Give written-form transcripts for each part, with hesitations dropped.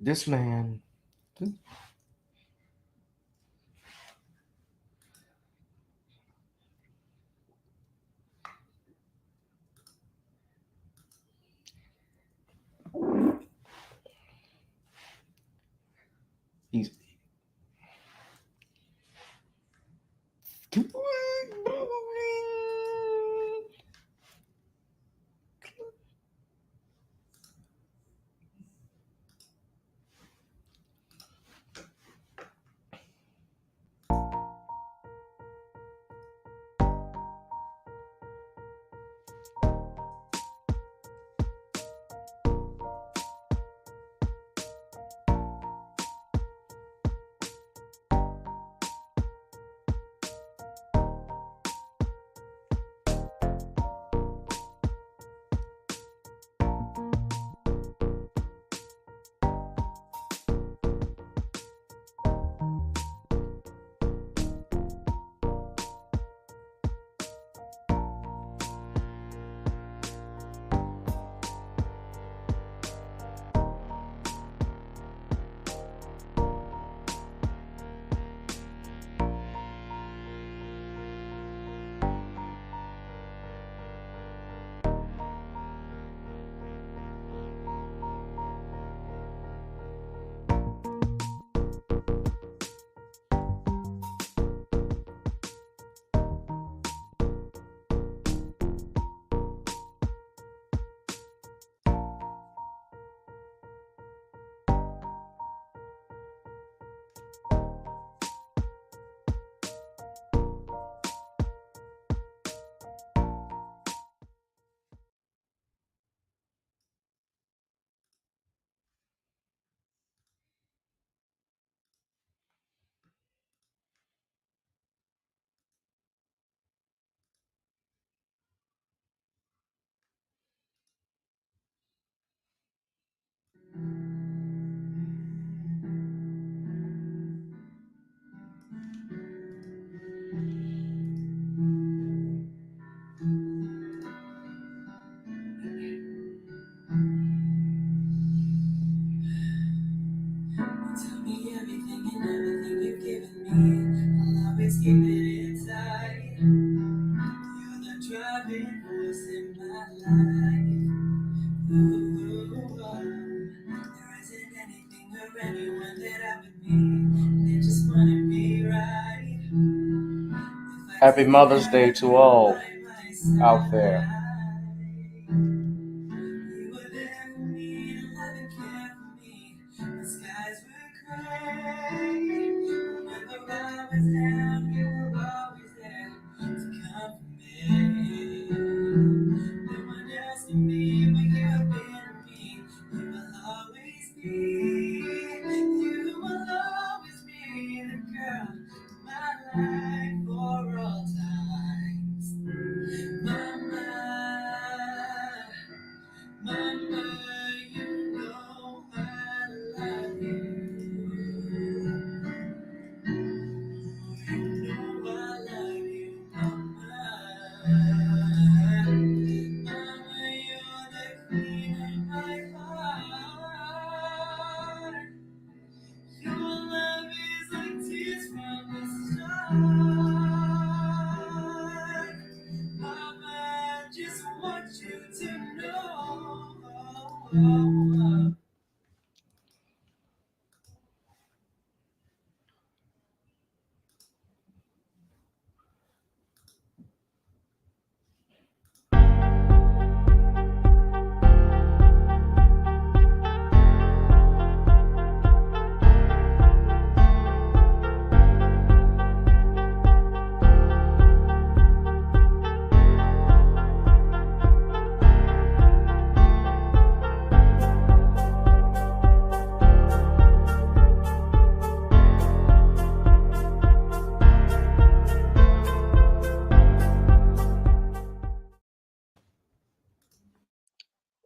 this man. He's Tell me everything and everything you've given me. I'll always keep it inside. You're the driving force in my life. Ooh, there isn't anything or anyone that I would be. They just wanna be right. Happy Mother's Day to all out there. You were there for me, and love and care for me. The skies were gray. Whenever I was down, you were always there to comfort me. No one else can be what you have been to me. You will always be. You will always be the girl in my life for all times. Mama, Mama, you know I love you. You know I love you, Mama. Mama, you're the queen of my heart. Your love is like tears from the start. Mama, I just want you to know.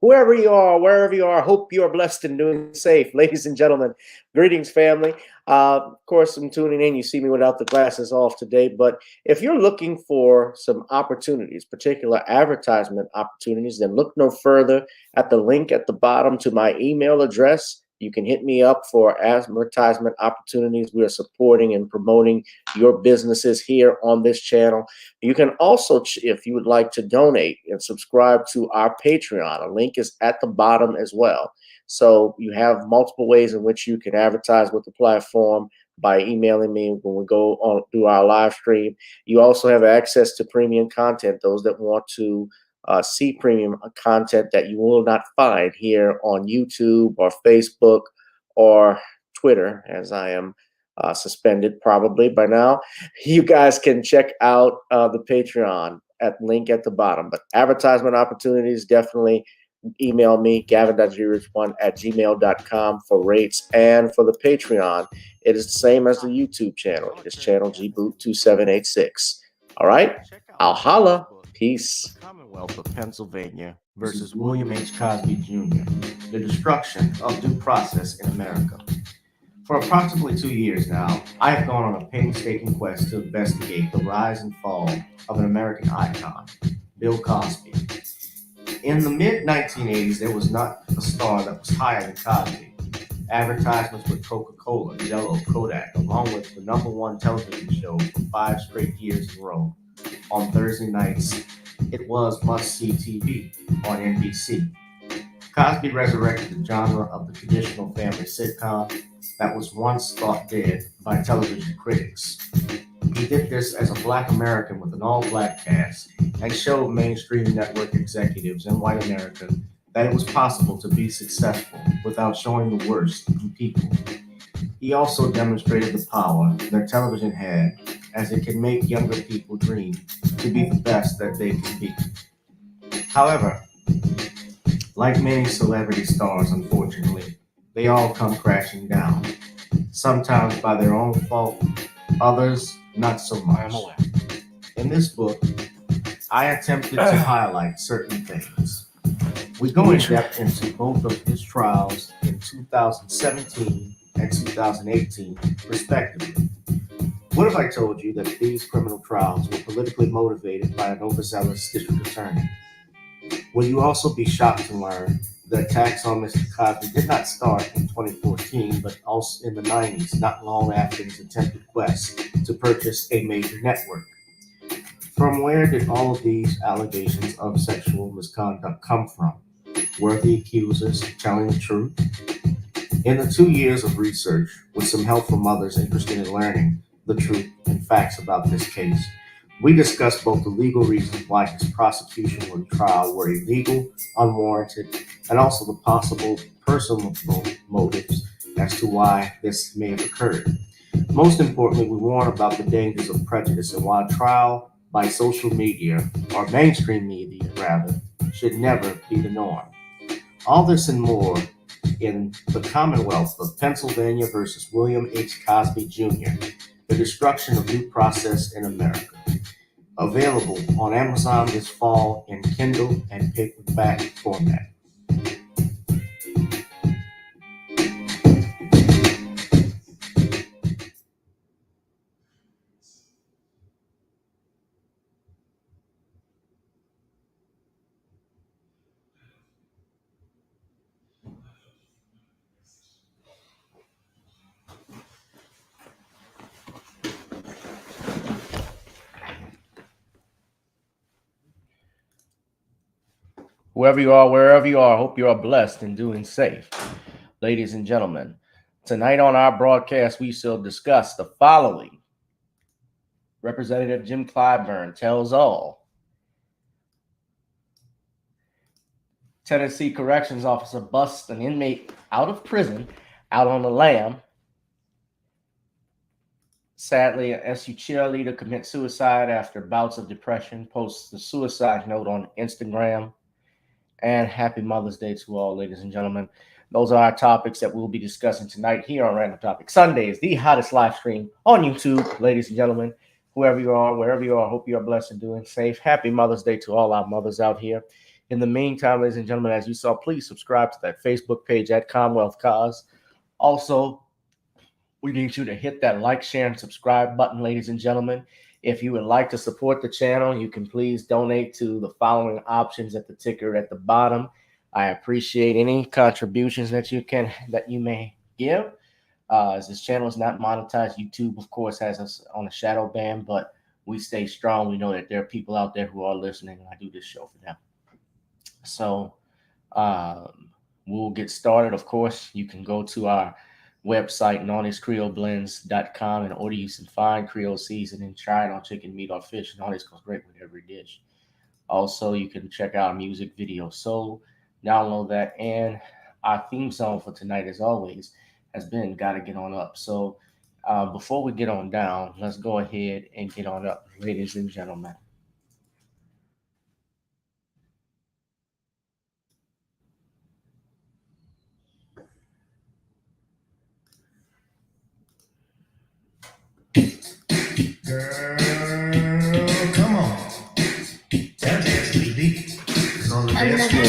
Whoever you are, wherever you are, hope you are blessed and doing safe. Ladies and gentlemen, greetings, family. Of course, I'm tuning in. You see me without the glasses off today. But if you're looking for some opportunities, particular advertisement opportunities, then look no further at the link at the bottom to my email address. You can hit me up for advertisement opportunities. We are supporting and promoting your businesses here on this channel. You can also, if you would like to donate and subscribe to our Patreon, a link is at the bottom as well. So you have multiple ways in which you can advertise with the platform by emailing me when we go on through our live stream. You also have access to premium content, those that want to see premium content that you will not find here on YouTube or Facebook or Twitter, as I am suspended probably by now. You guys can check out the Patreon at link at the bottom. But advertisement opportunities, definitely email me, gavin.grich1@gmail.com for rates. And for the Patreon, it is the same as the YouTube channel. It is channel gboot2786. All right, I'll holla. Peace. The Commonwealth of Pennsylvania versus William H. Cosby Jr., the destruction of due process in America. For approximately 2 years now, I have gone on a painstaking quest to investigate the rise and fall of an American icon, Bill Cosby. In the mid-1980s, there was not a star that was higher than Cosby. Advertisements with Coca-Cola, Jell-O, Kodak, along with the #1 television show for 5 straight years in a row. On Thursday nights, it was must-see TV on NBC. Cosby resurrected the genre of the traditional family sitcom that was once thought dead by television critics. He did this as a Black American with an all-Black cast and showed mainstream network executives in white America that it was possible to be successful without showing the worst in people. He also demonstrated the power that television had, as it can make younger people dream to be the best that they can be. However, like many celebrity stars, unfortunately, they all come crashing down, sometimes by their own fault, others not so much. In this book, I attempted to highlight certain things. We go in depth into both of his trials in 2017 and 2018, respectively. What if I told you that these criminal trials were politically motivated by an overzealous district attorney? Will you also be shocked to learn the attacks on Mr. Cosby did not start in 2014, but also in the 90s, not long after his attempted quest to purchase a major network? From where did all of these allegations of sexual misconduct come from? Were the accusers telling the truth? In the 2 years of research, with some help from others interested in learning the truth and facts about this case, we discussed both the legal reasons why his prosecution and trial were illegal, unwarranted, and also the possible personal motives as to why this may have occurred. Most importantly, we warn about the dangers of prejudice and why trial by social media, or mainstream media rather, should never be the norm. All this and more in The Commonwealth of Pennsylvania versus William H. Cosby Jr., The Destruction of Due Process in America. Available on Amazon this fall in Kindle and paperback format. Whoever you are, wherever you are, I hope you are blessed and doing safe. Ladies and gentlemen, tonight on our broadcast, we shall discuss the following. Representative Jim Clyburn tells all. Tennessee Corrections Officer busts an inmate out of prison, out on the lam. Sadly, an SU cheerleader commits suicide after bouts of depression, posts the suicide note on Instagram. And happy Mother's Day to all, ladies and gentlemen. Those are our topics that we'll be discussing tonight here on Random Topics Sundays, the hottest live stream on YouTube, ladies and gentlemen. Whoever you are, wherever you are, I hope you are blessed and doing safe. Happy Mother's Day to all our mothers out here. In the meantime, ladies and gentlemen, as you saw, please subscribe to that Facebook page at Commonwealth Cause. Also, we need you to hit that like, share, and subscribe button, ladies and gentlemen. If you would like to support the channel, you can please donate to the following options at the ticker at the bottom. I appreciate any contributions that you may give. As this channel is not monetized, YouTube, of course, has us on a shadow ban, but we stay strong. We know that there are people out there who are listening, and I do this show for them. So we'll get started. Of course, you can go to our website, naughtyscreoleblends.com, and order you some fine Creole seasoning. Try it on chicken, meat, or fish. Naughty's goes great with every dish. Also, you can check out our music video. So download that. And our theme song for tonight, as always, has been Gotta Get On Up. So before we get on down, let's go ahead and get on up, ladies and gentlemen. Girl, come on. That dance is deep. Cause on the dance floor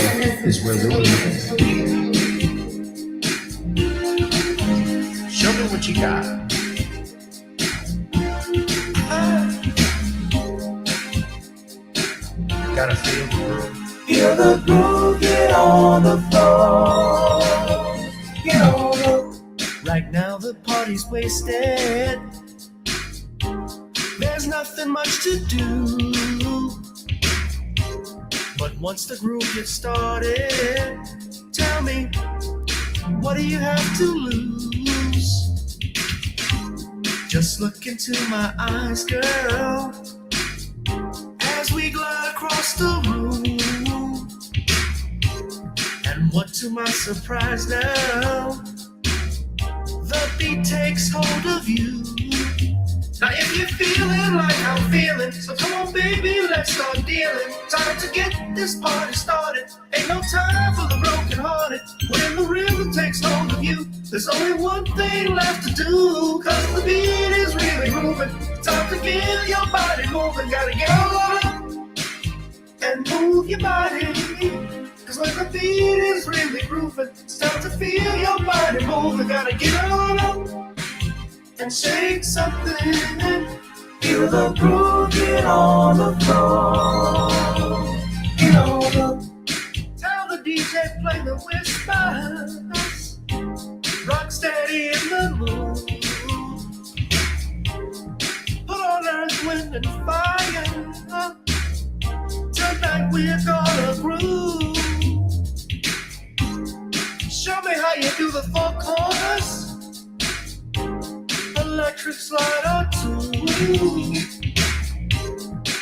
is where we'll be. Show me what you got. Gotta feel the groove. Feel the groove, get on the floor. Get on the. Right now the party's wasted. There's nothing much to do. But once the groove gets started, tell me, what do you have to lose? Just look into my eyes, girl, as we glide across the room. And what to my surprise now, the beat takes hold of you. Now if you're feeling like I'm feeling, so come on baby, let's start dealing. Time to get this party started. Ain't no time for the broken hearted. When the rhythm takes hold of you, there's only one thing left to do. Cause the beat is really moving. Time to get your body moving. Gotta get on up and move your body. Cause when the beat is really grooving, it's time to feel your body moving. Gotta get on up and shake something. Feel the groove, get on the floor. Get on the. Tell the DJ play the whispers. Rock steady in the mood. Put on earth, wind, and fire. Tonight we're gonna groove. Show me how you do the four corners. Electric slide or two.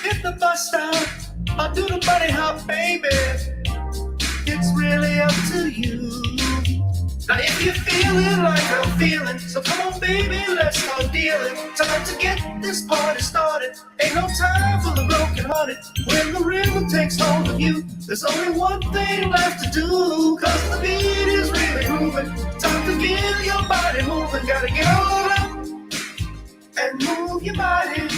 Hit the bus stop or do the bunny hop, baby. It's really up to you. Now if you're feeling like I'm feeling, so come on baby, let's start dealing. Time to get this party started. Ain't no time for the broken hearted. When the rhythm takes hold of you, there's only one thing left to do. Cause the beat is really grooving. Time to get your body moving. Gotta get on up and move your body.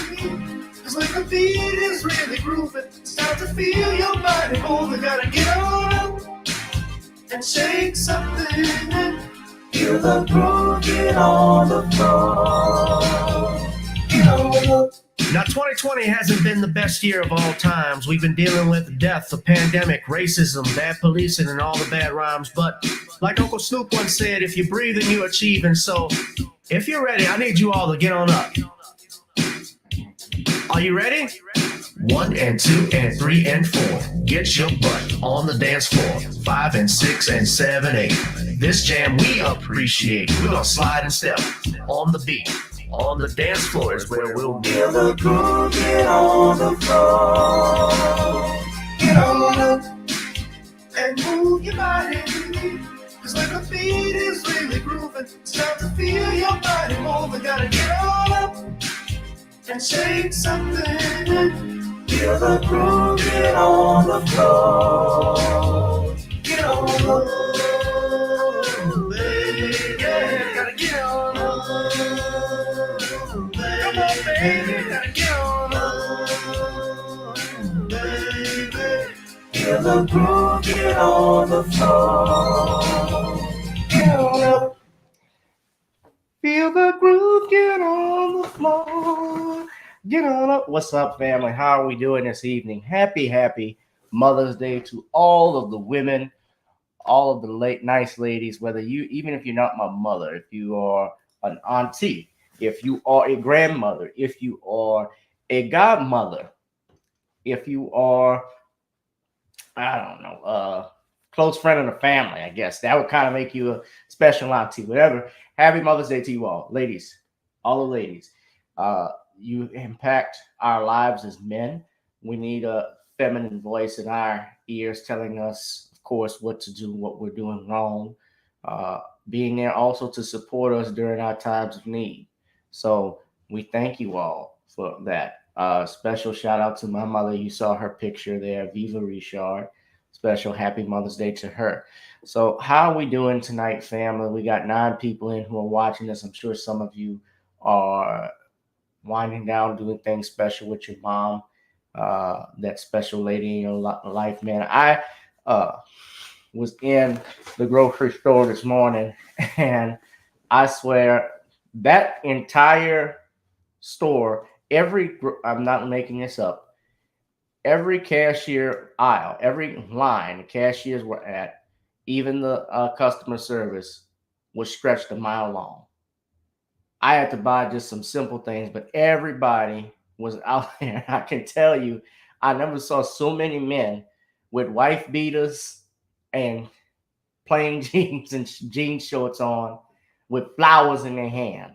Cause when the beat is really grooving, it's time to feel your body moving. Gotta get on up and shake something. Feel the groove, get on the floor. Get on up. Now 2020 hasn't been the best year of all times. We've been dealing with death, the pandemic, racism, bad policing, and all the bad rhymes. But like Uncle Snoop once said, if you're breathing, you're achieving. So if you're ready, I need you all to get on up. Are you ready? 1 and 2 and 3 and 4. Get your butt on the dance floor. 5 and 6 and 7, 8. This jam we appreciate. We're gonna slide and step on the beat. On the dance floor is where we'll be. Feel the groove, get on the floor. Get on up and move your body. Cause when the beat is really grooving, it's time to feel your body moving. Gotta get on up and shake something. Feel the groove, get on the floor. Get on up, baby. Yeah, gotta get on up. Come on, baby, gotta get on up, baby. Feel the groove, get on the floor. Get on up. Feel the groove, get on the floor. Get on up. What's up, family? How are we doing this evening? Happy Mother's Day to all of the women all of the late nice ladies, whether you, even if you're not my mother, if you are an auntie, if you are a grandmother, if you are a godmother, if you are, I don't know, close friend of the family, I guess that would kind of make you a special auntie, whatever. Happy Mother's Day to you all, ladies, all the ladies. Uh, you impact our lives as men. We need a feminine voice in our ears telling us, of course, what to do, what we're doing wrong, uh, being there also to support us during our times of need. So we thank you all for that. Special shout out to my mother. You saw her picture there, Viva Richard. Special happy Mother's Day to her. So, how are we doing tonight, family? We got 9 people in who are watching this. I'm sure some of you are winding down, doing things special with your mom, that special lady in your life, man. I uh, was in the grocery store this morning, and I swear that entire store, I'm not making this up, every cashier aisle, every line the cashiers were at, even the customer service was stretched a mile long. I had to buy just some simple things, but everybody was out there. I can tell you, I never saw so many men with wife beaters and plain jeans and jean shorts on with flowers in their hand.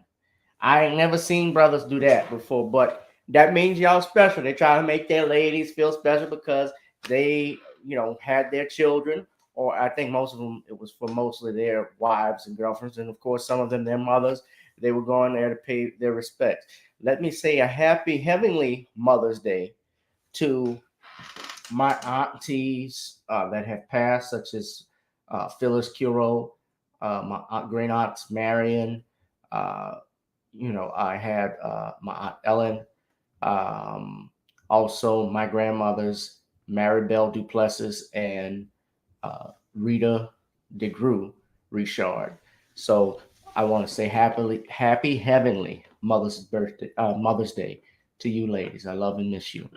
I ain't never seen brothers do that before, but that means y'all special. They try to make their ladies feel special because they, had their children, or I think most of them, it was for mostly their wives and girlfriends, and of course, some of them their mothers. They were going there to pay their respects. Let me say a happy heavenly Mother's Day to my aunties that have passed, such as Phyllis Curo, my great aunt Marion. Uh, I had my aunt Ellen, um, also my grandmothers, Maribel Duplessis and Rita DeGru Richard. So I want to say happy heavenly Mother's Day to you ladies. I love and miss you.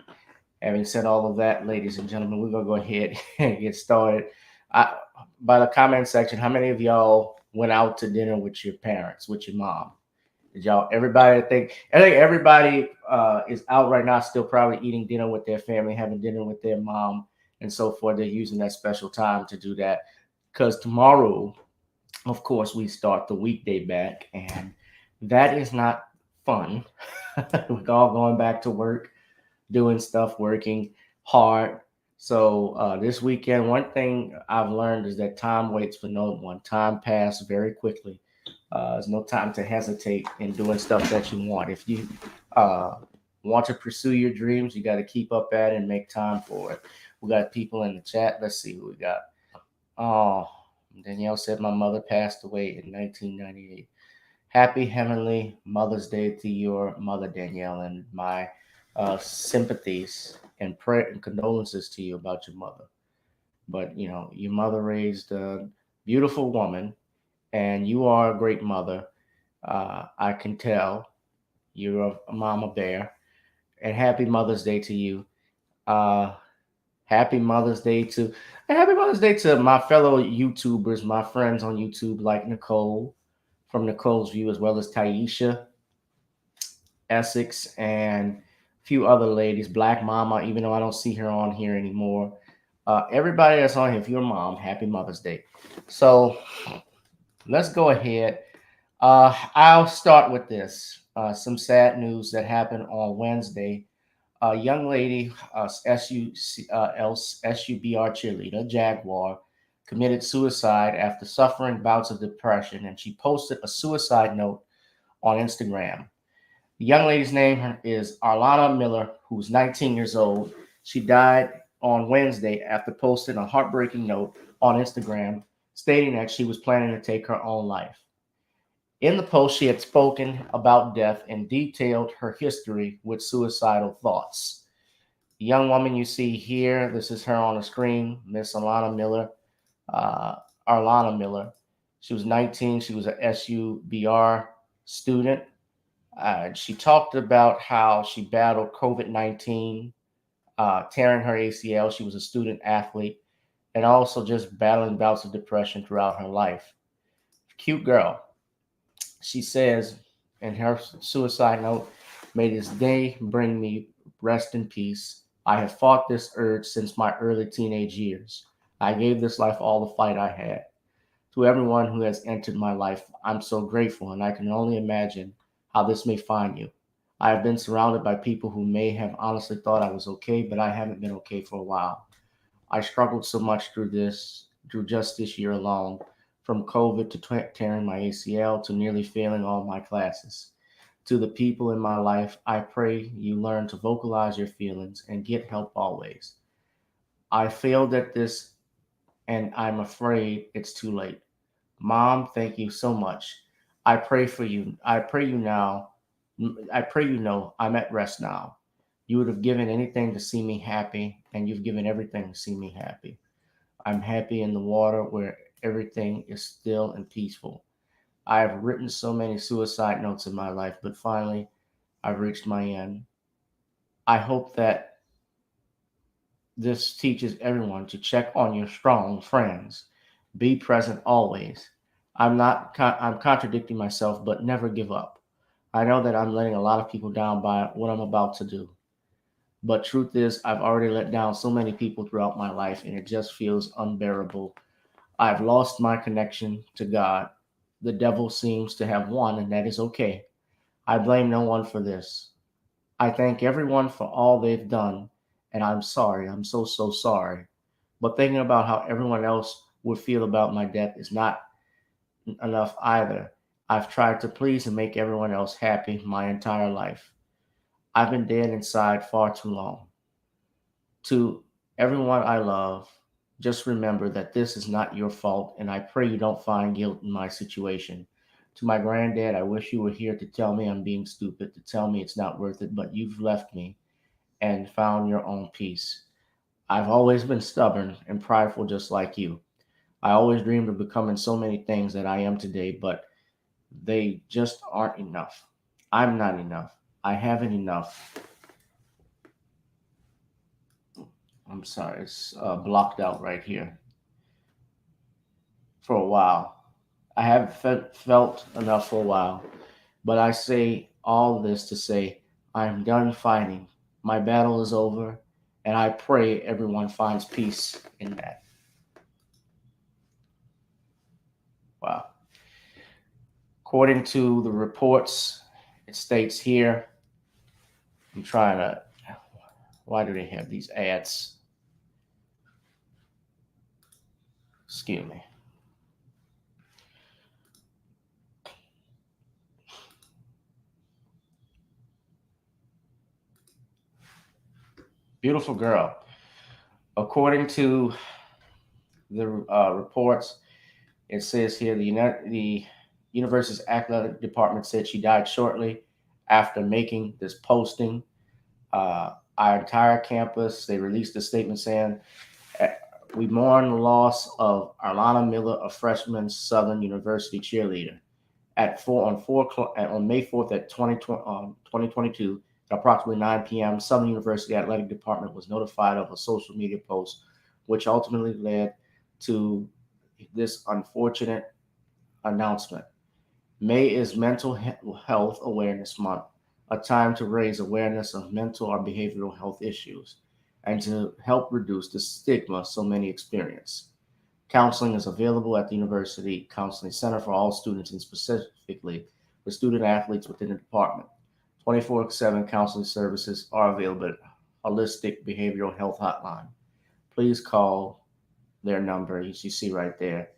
Having said all of that, ladies and gentlemen, we're gonna go ahead and get started. I, by the comment section, how many of y'all went out to dinner with your parents, with your mom? Did y'all? Everybody, I think everybody is out right now, still probably eating dinner with their family, having dinner with their mom, and so forth. They're using that special time to do that because tomorrow, of course, we start the weekday back, and that is not fun. We're all going back to work, doing stuff, working hard. So this weekend, one thing I've learned is that time waits for no one. Time passes very quickly. There's no time to hesitate in doing stuff that you want. If you uh, want to pursue your dreams, you got to keep up at it and make time for it. We got people in the chat. Let's see who we got. Oh, Danielle said my mother passed away in 1998. Happy Heavenly Mother's Day to your mother, Danielle, and my sympathies and prayer and condolences to you about your mother. But your mother raised a beautiful woman, and you are a great mother. I can tell you're a mama bear. And happy Mother's Day to you. Uh, happy Mother's Day to and happy Mother's Day to my fellow YouTubers, my friends on YouTube, like Nicole from Nicole's View, as well as Taisha, Essex, and a few other ladies. Black Mama, even though I don't see her on here anymore. Everybody that's on here, if you're a mom, happy Mother's Day. So let's go ahead. I'll start with this. Some sad news that happened on Wednesday. A young lady, SUBR cheerleader, Jaguar, committed suicide after suffering bouts of depression, and she posted a suicide note on Instagram. The young lady's name is Arlana Miller, who's 19 years old. She died on Wednesday after posting a heartbreaking note on Instagram stating that she was planning to take her own life. In the post, she had spoken about death and detailed her history with suicidal thoughts. The young woman you see here, this is her on the screen, Miss Alana Miller, uh, Arlana Miller. She was 19. She was a SUBR student. She talked about how she battled COVID-19, tearing her ACL. She was a student athlete. and also just battling bouts of depression throughout her life. Cute girl. She says in her suicide note, "May this day bring me rest and peace. I have fought this urge since my early teenage years. I gave this life all the fight I had. To everyone who has entered my life, I'm so grateful, and I can only imagine how this may find you. I have been surrounded by people who may have honestly thought I was okay, but I haven't been okay for a while. I struggled so much through just this year alone, from COVID to tearing my ACL to nearly failing all my classes. To the people in my life, I pray you learn to vocalize your feelings and get help always. I failed at this, and I'm afraid it's too late. Mom, thank you so much. I pray for you. I pray you now. I pray you know I'm at rest now. You would have given anything to see me happy, and you've given everything to see me happy. I'm happy in the water where everything is still and peaceful. I have written so many suicide notes in my life, but finally, I've reached my end. I hope that this teaches everyone to check on your strong friends. Be present always. I'm contradicting myself, but never give up. I know that I'm letting a lot of people down by what I'm about to do. But truth is, I've already let down so many people throughout my life, and it just feels unbearable. I've lost my connection to God. The devil seems to have won, and that is okay. I blame no one for this. I thank everyone for all they've done, and I'm sorry. I'm so, so sorry. But thinking about how everyone else would feel about my death is not enough either. I've tried to please and make everyone else happy my entire life. I've been dead inside far too long. To everyone I love, just remember that this is not your fault, and I pray you don't find guilt in my situation. To my granddad, I wish you were here to tell me I'm being stupid, to tell me it's not worth it, but you've left me and found your own peace. I've always been stubborn and prideful just like you. I always dreamed of becoming so many things that I am today, but they just aren't enough. I'm not enough. I haven't enough. I'm sorry, it's blocked out right here for a while. I haven't felt enough for a while, but I say all this to say I'm done fighting. My battle is over, and I pray everyone finds peace in that. Wow. According to the reports, it states here, I'm trying to, why do they have these ads? Excuse me. Beautiful girl. According to the reports, it says here the university's athletic department said she died shortly after making this posting. Our entire campus, they released a statement saying, "We mourn the loss of Arlana Miller, a freshman Southern University cheerleader. On May 4th at 2022, at approximately 9 p.m., Southern University Athletic Department was notified of a social media post, which ultimately led to this unfortunate announcement. May is Mental Health Awareness Month, a time to raise awareness of mental or behavioral health issues and to help reduce the stigma so many experience. Counseling is available at the University Counseling Center for all students and specifically for student athletes within the department. 24/7 counseling services are available at Holistic Behavioral Health Hotline. Please call their number, as you see right there.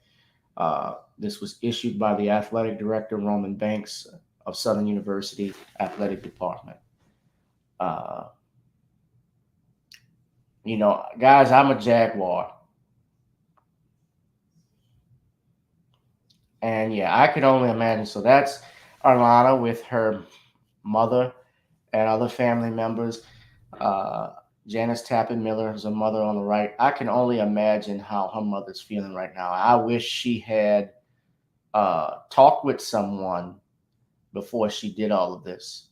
This was issued by the athletic director, Roman Banks of Southern University Athletic Department. Uh, guys, I'm a Jaguar. And yeah, I could only imagine. So that's Arlana with her mother and other family members. Uh, Janice Tappan Miller is a mother on the right. I can only imagine how her mother's feeling right now. I wish she had talked with someone before she did all of this.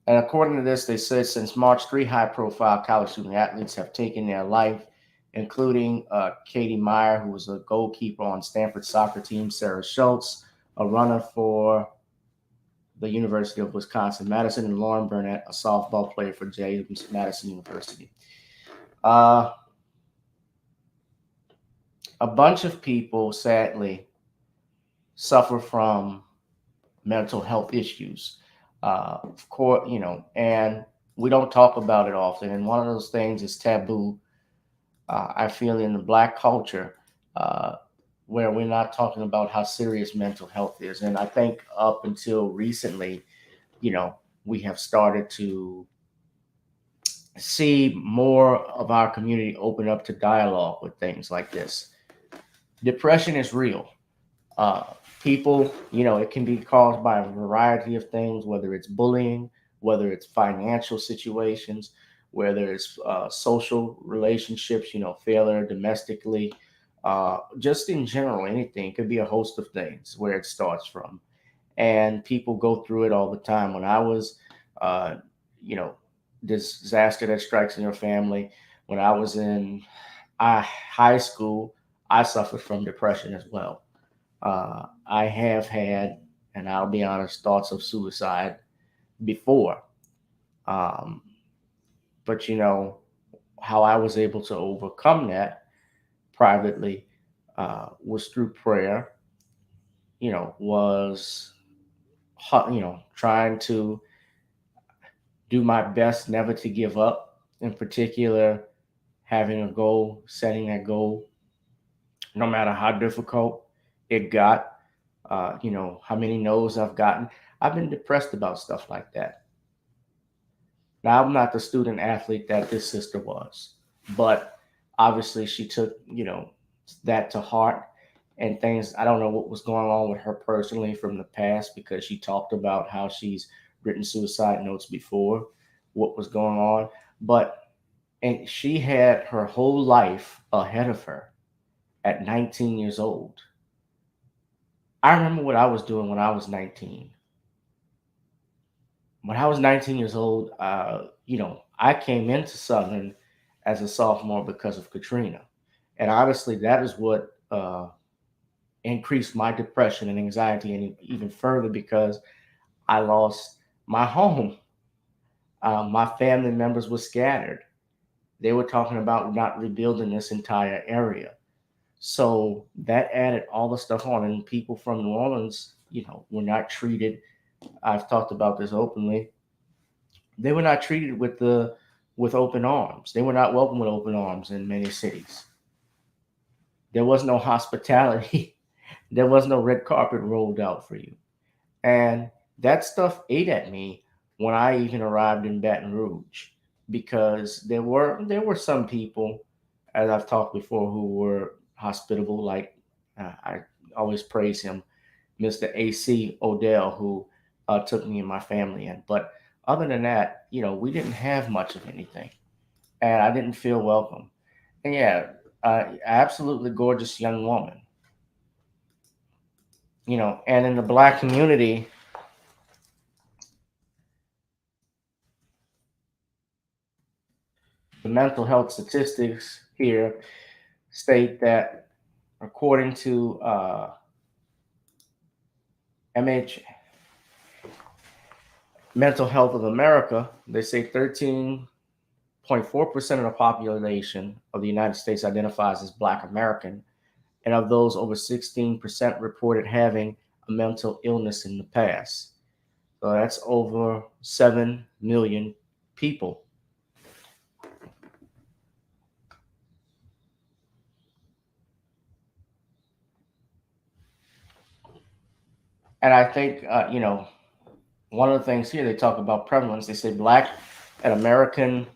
And according to this, they said since March, three high profile college student athletes have taken their life including Katie Meyer, who was a goalkeeper on Stanford soccer team, Sarah Schultz, a runner for the University of Wisconsin-Madison, and Lauren Burnett, a softball player for James Madison University. Uh, a bunch of people, sadly, suffer from mental health issues. Of course, and we don't talk about it often. And one of those things is taboo. I feel in the Black culture, uh, where we're not talking about how serious mental health is. And I think up until recently, you know, we have started to see more of our community open up to dialogue with things like this. Depression is real. Uh, People, it can be caused by a variety of things, whether it's bullying, whether it's financial situations, whether it's social relationships, failure domestically, just in general, anything. It could be a host of things where it starts from. And people go through it all the time. When I was, uh, you know, disaster that strikes in your family, when I was in high school, I suffered from depression as well. I have had, and I'll be honest, thoughts of suicide before. Um, but how I was able to overcome that privately was through prayer. Was trying to do my best never to give up. In particular, having a goal, setting that goal, no matter how difficult it got. How many no's I've gotten. I've been depressed about stuff like that. Now, I'm not the student athlete that this sister was, but obviously she took, that to heart and things. I don't know what was going on with her personally from the past because she talked about how she's written suicide notes before, what was going on. But, and she had her whole life ahead of her at 19 years old. I remember what I was doing when I was 19. When I was 19 years old, I came into Southern as a sophomore because of Katrina. And honestly, that is what increased my depression and anxiety and even further because I lost my home. My family members were scattered. They were talking about not rebuilding this entire area. So that added all the stuff on, and people from New Orleans, were not treated. I've talked about this openly. They were not treated with open arms. They were not welcome with open arms in many cities. There was no hospitality. There was no red carpet rolled out for you. And that stuff ate at me when I even arrived in Baton Rouge because there were some people, as I've talked before, who were hospitable. Like I always praise him, Mr. AC Odell, who took me and my family in. But other than that, we didn't have much of anything, and I didn't feel welcome. And yeah, absolutely gorgeous young woman, and in the Black community, the mental health statistics here state that according to MH Mental Health of America, they say 13.4% of the population of the United States identifies as Black American, and of those, over 16% reported having a mental illness in the past. So that's over 7 million people. And I think, one of the things here they talk about prevalence, they say and American,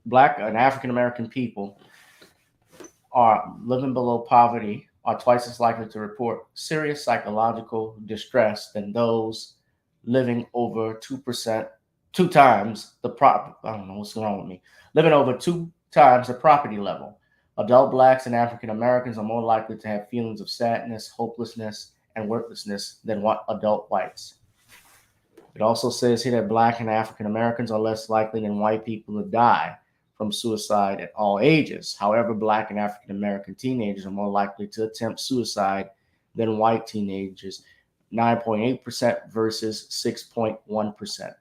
Black and African American people are living below poverty are twice as likely to report serious psychological distress than those living over 2%, two times the prop. I don't know what's going on with me. Living over two times the property level. Adult Blacks and African Americans are more likely to have feelings of sadness, hopelessness, and worthlessness than what adult whites. It also says here that Black and African Americans are less likely than white people to die from suicide at all ages. However, Black and African American teenagers are more likely to attempt suicide than white teenagers, 9.8% versus 6.1%.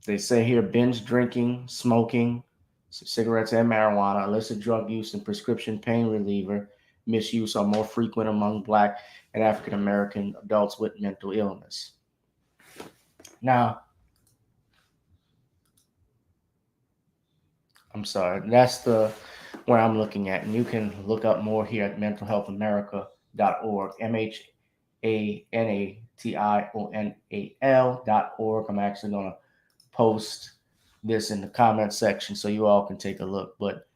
They say here binge drinking, smoking, cigarettes and marijuana, illicit drug use, and prescription pain reliever misuse are more frequent among Black and African American adults with mental illness. Now, I'm sorry, that's the where I'm looking at, and you can look up more here at mentalhealthamerica.org, MHANATIONAL.org. I'm actually going to post this in the comment section so you all can take a look. But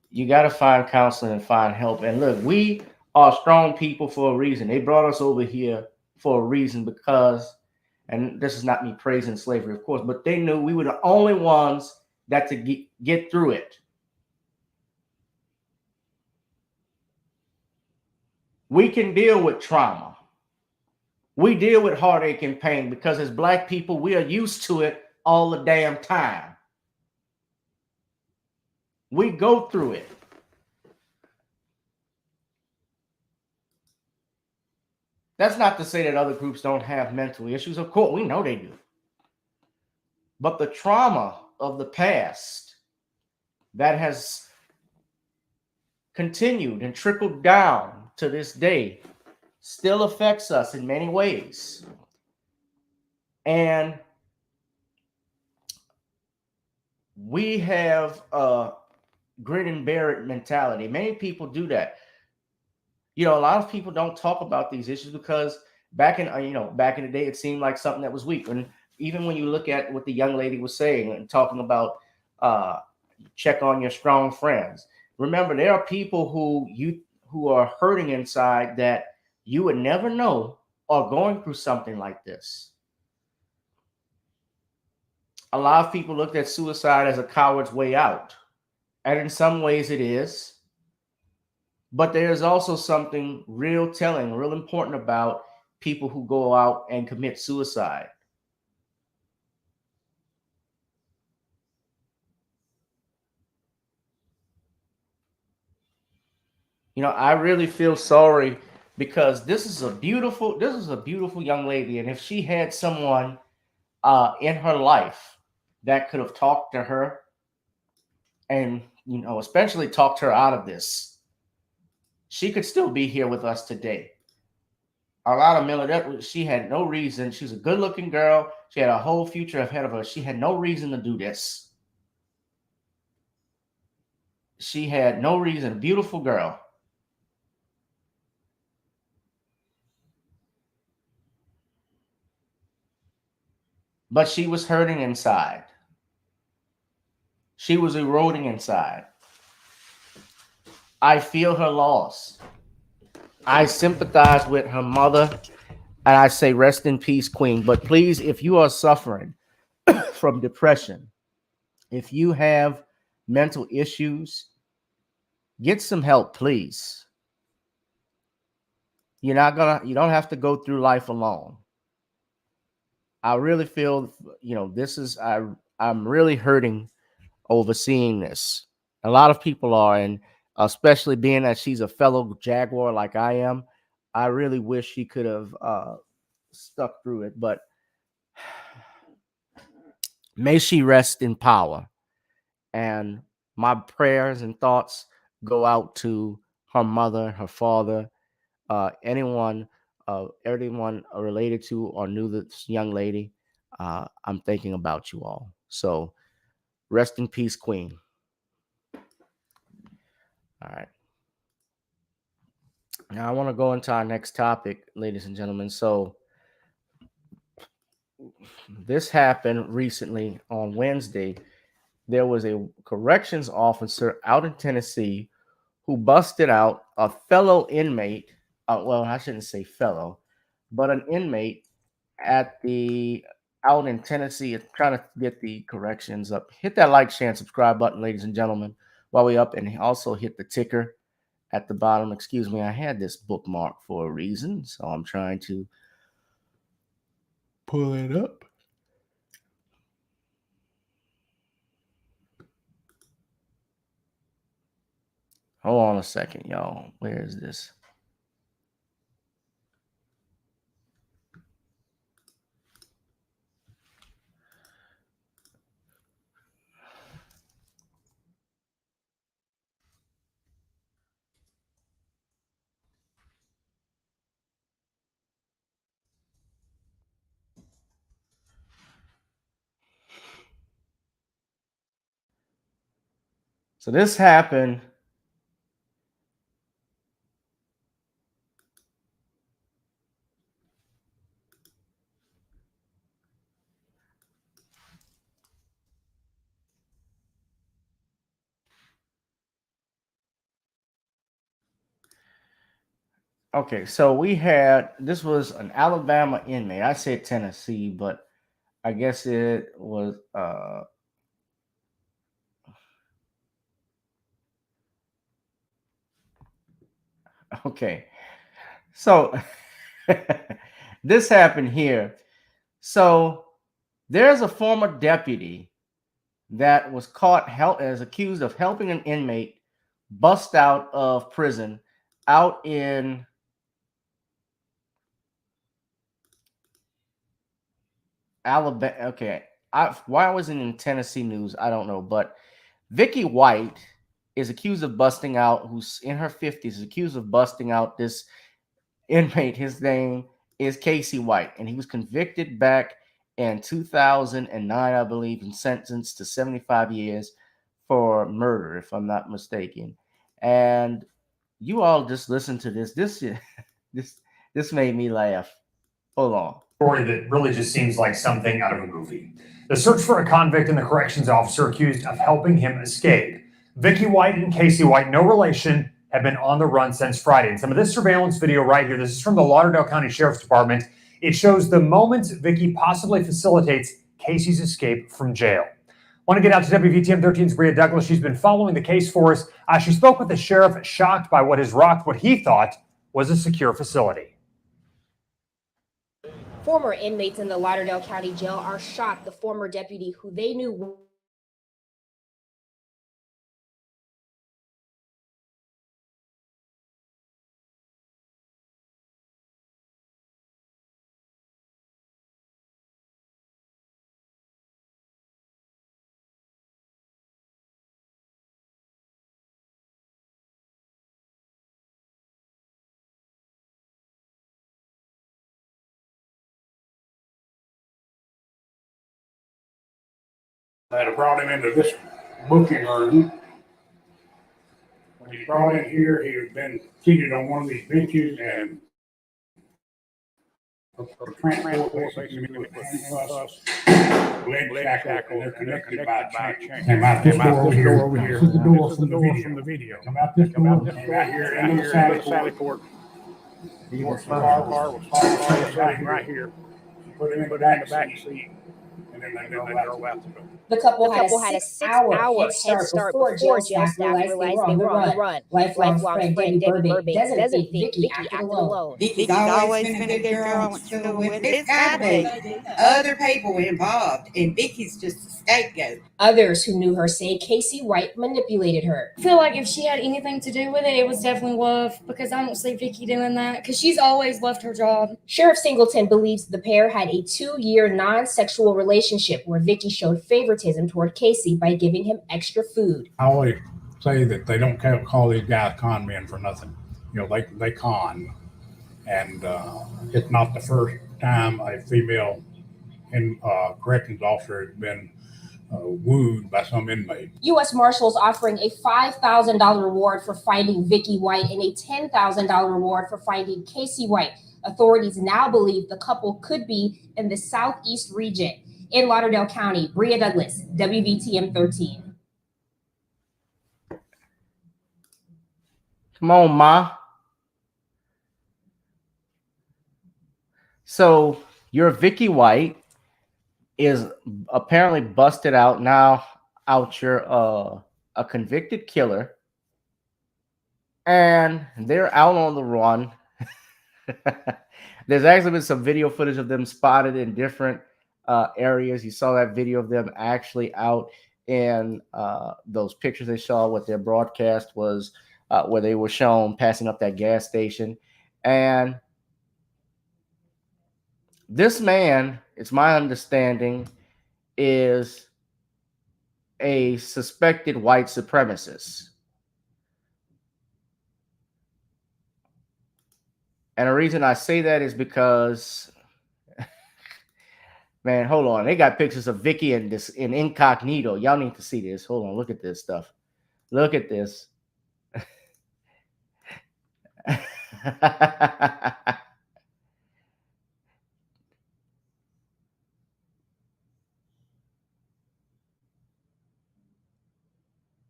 you got to find counseling and find help. And look, we are strong people for a reason. They brought us over here for a reason because, and this is not me praising slavery, of course, but they knew we were the only ones that to get through it. We can deal with trauma. We deal with heartache and pain because as Black people, we are used to it all the damn time. We go through it. That's not to say that other groups don't have mental issues. Of course, we know they do. But the trauma of the past that has continued and trickled down to this day still affects us in many ways. And we have a grit and bear it mentality. Many people do that. You know, a lot of people don't talk about these issues because back in the day, it seemed like something that was weak. And even when you look at what the young lady was saying and talking about check on your strong friends. Remember, there are people who are hurting inside that you would never know are going through something like this. A lot of people looked at suicide as a coward's way out. And in some ways it is. But there's also something real telling, real important about people who go out and commit suicide. You know, I really feel sorry because this is a beautiful young lady. And if she had someone in her life that could have talked to her and, especially talked her out of this, she could still be here with us today. Alana Miller, she had no reason. She's a good-looking girl. She had a whole future ahead of her. She had no reason to do this. She had no reason. Beautiful girl. But she was hurting inside. She was eroding inside. I feel her loss. I sympathize with her mother, and I say rest in peace, Queen. But please, if you are suffering from depression, if you have mental issues, get some help, please. You don't have to go through life alone. I really feel, I'm really hurting over seeing this. A lot of people are, and especially being that she's a fellow Jaguar like I am, I really wish she could have stuck through it. But may she rest in power. And my prayers and thoughts go out to her mother, her father, anyone related to or knew this young lady. I'm thinking about you all. So rest in peace, Queen. All right. Now I want to go into our next topic, ladies and gentlemen. So this happened recently on Wednesday. There was a corrections officer out in Tennessee who busted out a fellow inmate. Well, I shouldn't say fellow, but an inmate out in Tennessee. Trying to get the corrections up. Hit that like, share, and subscribe button, ladies and gentlemen, while we up, and also hit the ticker at the bottom. Excuse me, I had this bookmark for a reason, so I'm trying to pull it up. Hold on a second, y'all. Where is this? So this happened. Okay, so this was an Alabama inmate. I said Tennessee, but I guess it was okay. So this happened here. So there's a former deputy that was caught as accused of helping an inmate bust out of prison out in Alabama. Okay, why I wasn't in Tennessee news, I don't know, but Vicky White is accused of busting out, who's in her 50s, is accused of busting out this inmate. His name is Casey White, and he was convicted back in 2009, I believe, and sentenced to 75 years for murder, if I'm not mistaken. And you all just listen to this. This made me laugh. Hold on. Story that really just seems like something out of a movie. The search for a convict and the corrections officer accused of helping him escape. Vicky White and Casey White, no relation, have been on the run since Friday. And some of this surveillance video right here, this is from the Lauderdale County Sheriff's Department. It shows the moment Vicky possibly facilitates Casey's escape from jail. Want to get out to WVTM 13's Bria Douglas. She's been following the case for us. She spoke with the sheriff, shocked by what has rocked what he thought was a secure facility. Former inmates in the Lauderdale County Jail are shocked the former deputy who they knew that brought him into this booking room. When he brought in here, he had been seated on one of these benches and for transport, basically with handcuffs, leg shackles, and they're connected by a chain. Came out this door over here. This is the door from the video. Come out this door, came out here into the Sally court. The car was parked right here. Put him in the back seat. And then they drove out the door. the couple had a 6-hour head start before jail staff realized they were on the run. Lifelong friend David Burbank doesn't think Vicky acted alone. Vicky's always been a good girl. I went to school with. It's gotta be other people involved, and Vicky's just a scapegoat. Others who knew her say Casey White manipulated her. I feel like if she had anything to do with it, it was definitely Love, because I don't see Vicky doing that, because she's always left her job. Sheriff Singleton believes the pair had a 2-year non-sexual relationship where Vicky showed favoritism toward Casey by giving him extra food. I always say that they don't call these guys con men for nothing. You know, they con. And it's not the first time a female corrections officer has been wooed by some inmate. U.S. Marshals offering a $5,000 reward for finding Vicky White and a $10,000 reward for finding Casey White. Authorities now believe the couple could be in the southeast region. In Lauderdale County, Bria Douglas, WVTM 13. Come on, Ma. So your Vicky White is apparently busted out now. You're a convicted killer, and they're out on the run. There's actually been some video footage of them spotted in different areas. You saw that video of them actually out in those pictures they saw. What their broadcast was where they were shown passing up that gas station. And this man, it's my understanding, is a suspected white supremacist. And the reason I say that is because, man, hold on. They got pictures of Vicky in this in incognito. Y'all need to see this. Hold on. Look at this stuff. Look at this.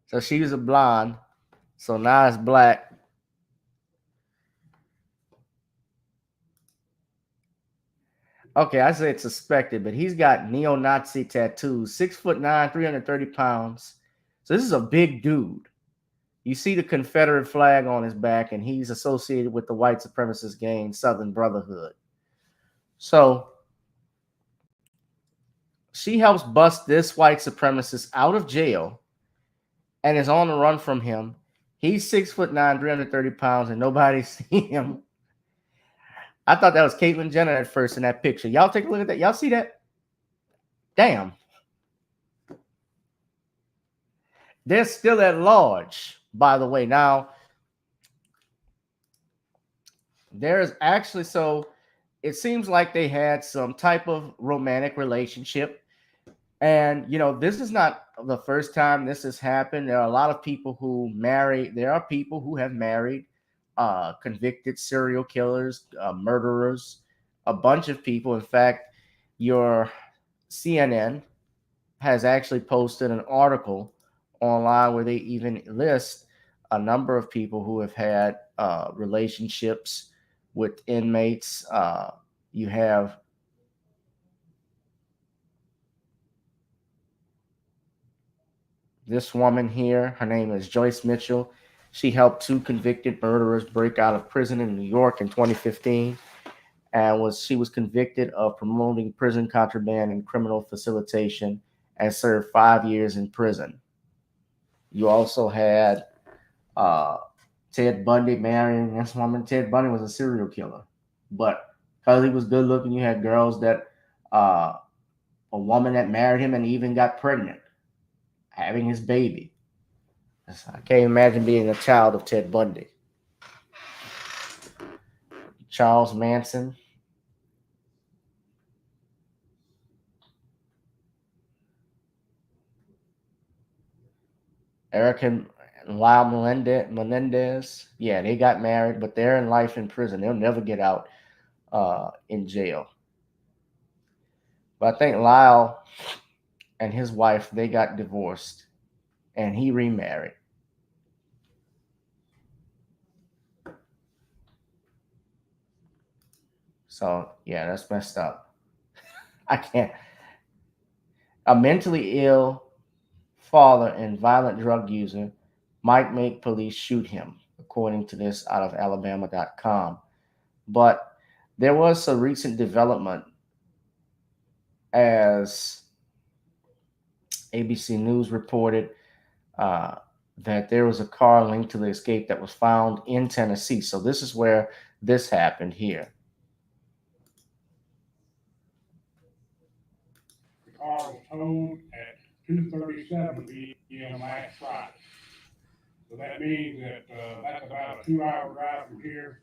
So she was a blonde. So now it's black. Okay, I said suspected, but he's got neo-Nazi tattoos. 6'9", 330 pounds. So this is a big dude. You see the Confederate flag on his back, and he's associated with the white supremacist gang, Southern Brotherhood. So she helps bust this white supremacist out of jail and is on the run from him. He's 6'9", 330 pounds, and nobody's seen him. I thought that was Caitlyn Jenner at first in that picture. Y'all take a look at that. Y'all see that? Damn. They're still at large, by the way. Now, there's actually, so it seems like they had some type of romantic relationship. And, you know, this is not the first time this has happened. There are a lot of people who marry. There are people who have married convicted serial killers, murderers, a bunch of people. In fact, your CNN has actually posted an article online where they even list a number of people who have had relationships with inmates. You have this woman here. Her name is Joyce Mitchell. She helped 2 convicted murderers break out of prison in New York in 2015, and she was convicted of promoting prison contraband and criminal facilitation and served 5 years in prison. You also had Ted Bundy marrying this woman. Ted Bundy was a serial killer, but because he was good looking, you had girls that a woman that married him and even got pregnant, having his baby. I can't imagine being a child of Ted Bundy. Charles Manson. Eric and Lyle Melendez. Yeah, they got married, but they're in life in prison. They'll never get out in jail. But I think Lyle and his wife, they got divorced, and he remarried. So, yeah, that's messed up. I can't. A mentally ill father and violent drug user might make police shoot him, according to this out of Alabama.com. But there was a recent development as ABC News reported that there was a car linked to the escape that was found in Tennessee. So this is where this happened here. The car was towed at 2:37 p.m. last Friday. So that means that that's about a 2-hour drive from here.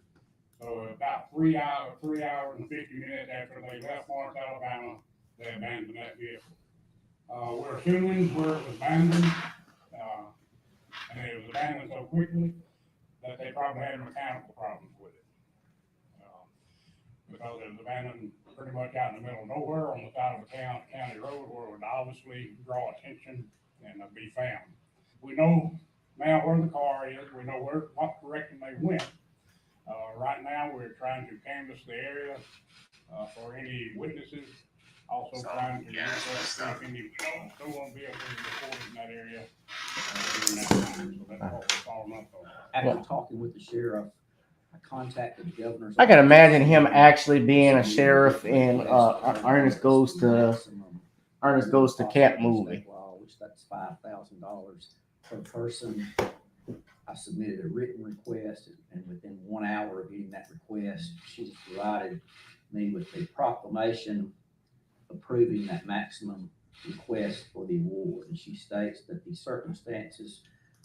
So about 3 hours and 50 minutes after they left Lawrence, Alabama, they abandoned that vehicle. We're assuming where it was abandoned, and it was abandoned so quickly that they probably had mechanical problems with it. Because it was abandoned pretty much out in the middle of nowhere on the side of a county road where it would obviously draw attention and be found. We know now where the car is. We know what direction they went. Right now, we're trying to canvass the area for any witnesses. Also trying to look up if any stolen vehicles reported in that area during that time. So that's what we're following up on. After talking with the sheriff, I contacted the governor's. I can imagine him actually being a sheriff in Ernest Goes to Camp movie. Which that's $5,000 per person. I submitted a written request, and within 1 hour of getting that request, she has provided me with a proclamation approving that maximum request for the award. And she states that the circumstances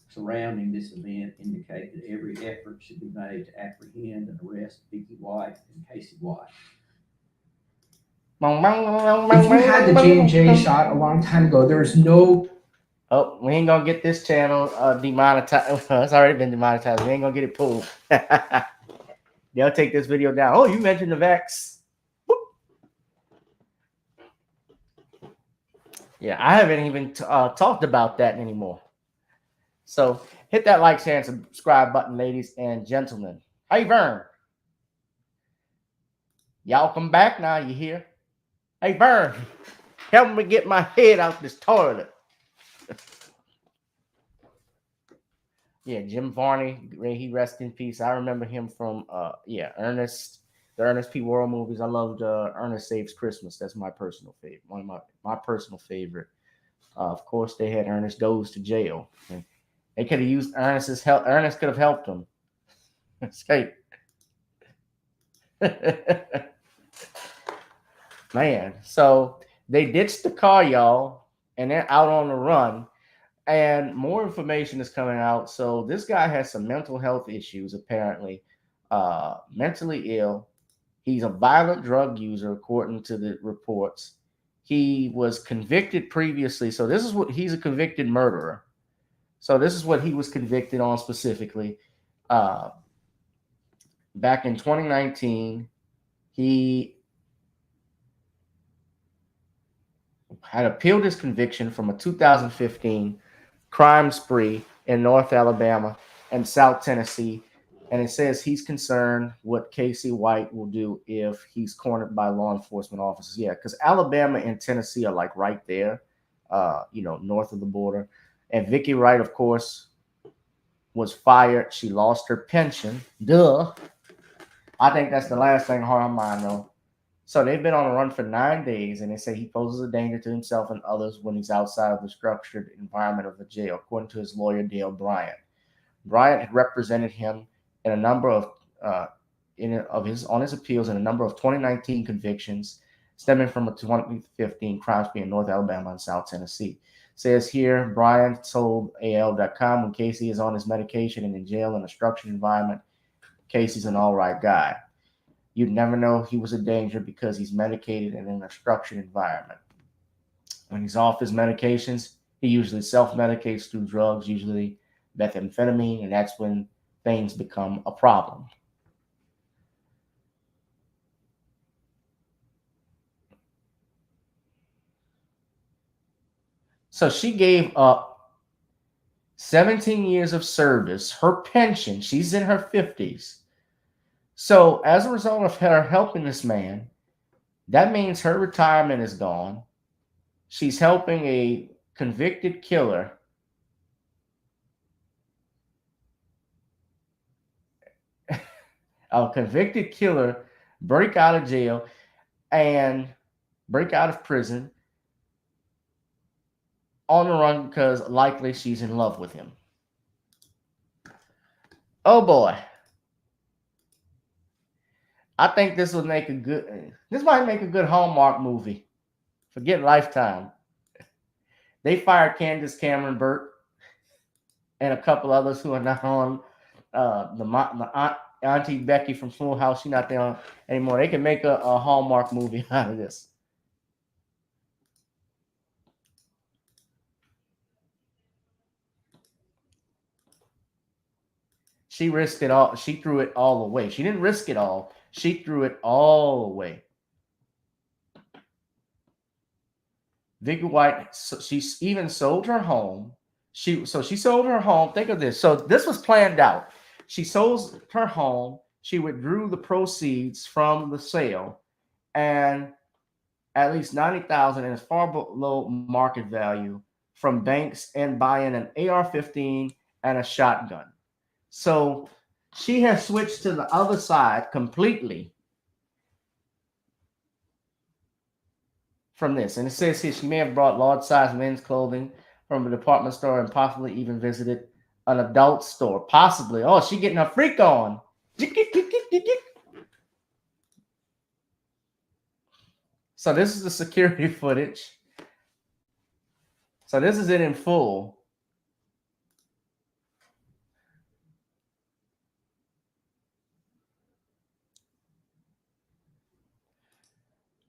surrounding this event indicate that every effort should be made to apprehend and arrest Vicky White and Casey White. If you had the J&J shot a long time ago, there's no. Oh, we ain't gonna get this channel demonetized. It's already been demonetized. We ain't gonna get it pulled. They'll take this video down. Oh, you mentioned the Vex. Yeah, I haven't even talked about that anymore. So hit that like, share, and subscribe button, ladies and gentlemen. Hey, Vern. Y'all come back now, you hear? Hey, Vern, help me get my head out this toilet. Yeah, Jim Varney, he rest in peace. I remember him from Ernest, the Ernest P. Worrell movies. I loved Ernest Saves Christmas. That's my personal favorite. One of my personal favorite. Of course, they had Ernest Goes to Jail. And they could have used Ernest's help. Ernest could have helped him escape. Man, so they ditched the car, y'all, and they're out on the run. And more information is coming out. So this guy has some mental health issues, apparently. Mentally ill. He's a violent drug user, according to the reports. He was convicted previously. So this is what he's a convicted murderer. So this is what he was convicted on specifically. Back in 2019, he had appealed his conviction from a 2015 crime spree in North Alabama and South Tennessee. And it says he's concerned what Casey White will do if he's cornered by law enforcement officers. Yeah, because Alabama and Tennessee are like right there, north of the border. And Vicky Wright, of course, was fired. She lost her pension. Duh. I think that's the last thing on her mind, though. So they've been on the run for 9 days, and they say he poses a danger to himself and others when he's outside of the structured environment of the jail, according to his lawyer, Dale Bryant. Bryant had represented him in a number of on his appeals in a number of 2019 convictions stemming from a 2015 crime spree in North Alabama and South Tennessee. Says here, Bryant told AL.com when Casey is on his medication and in jail in a structured environment, Casey's an all right guy. You'd never know he was a danger because he's medicated and in a structured environment. When he's off his medications, he usually self-medicates through drugs, usually methamphetamine, and that's when things become a problem. So she gave up 17 years of service, her pension, she's in her 50s. So as a result of her helping this man, that means her retirement is gone. She's helping a convicted killer break out of jail and break out of prison on the run because likely she's in love with him. Oh boy. I think this might make a good Hallmark movie. Forget Lifetime. They fired Candace Cameron Burt and a couple others who are not on the Auntie Becky from Full House. She's not there on anymore. They can make a Hallmark movie out of this. She risked it all. She threw it all away. She didn't risk it all. She threw it all away. Vicky White, she even sold her home. She sold her home. Think of this. So this was planned out. She sold her home. She withdrew the proceeds from the sale, and at least $90,000, and it's far below market value, from banks and buying an AR-15 and a shotgun. So she has switched to the other side completely from this. And it says here she may have brought large-sized men's clothing from a department store and possibly even visited an adult store, possibly. Oh, she getting her freak on. So this is the security footage. So this is it in full.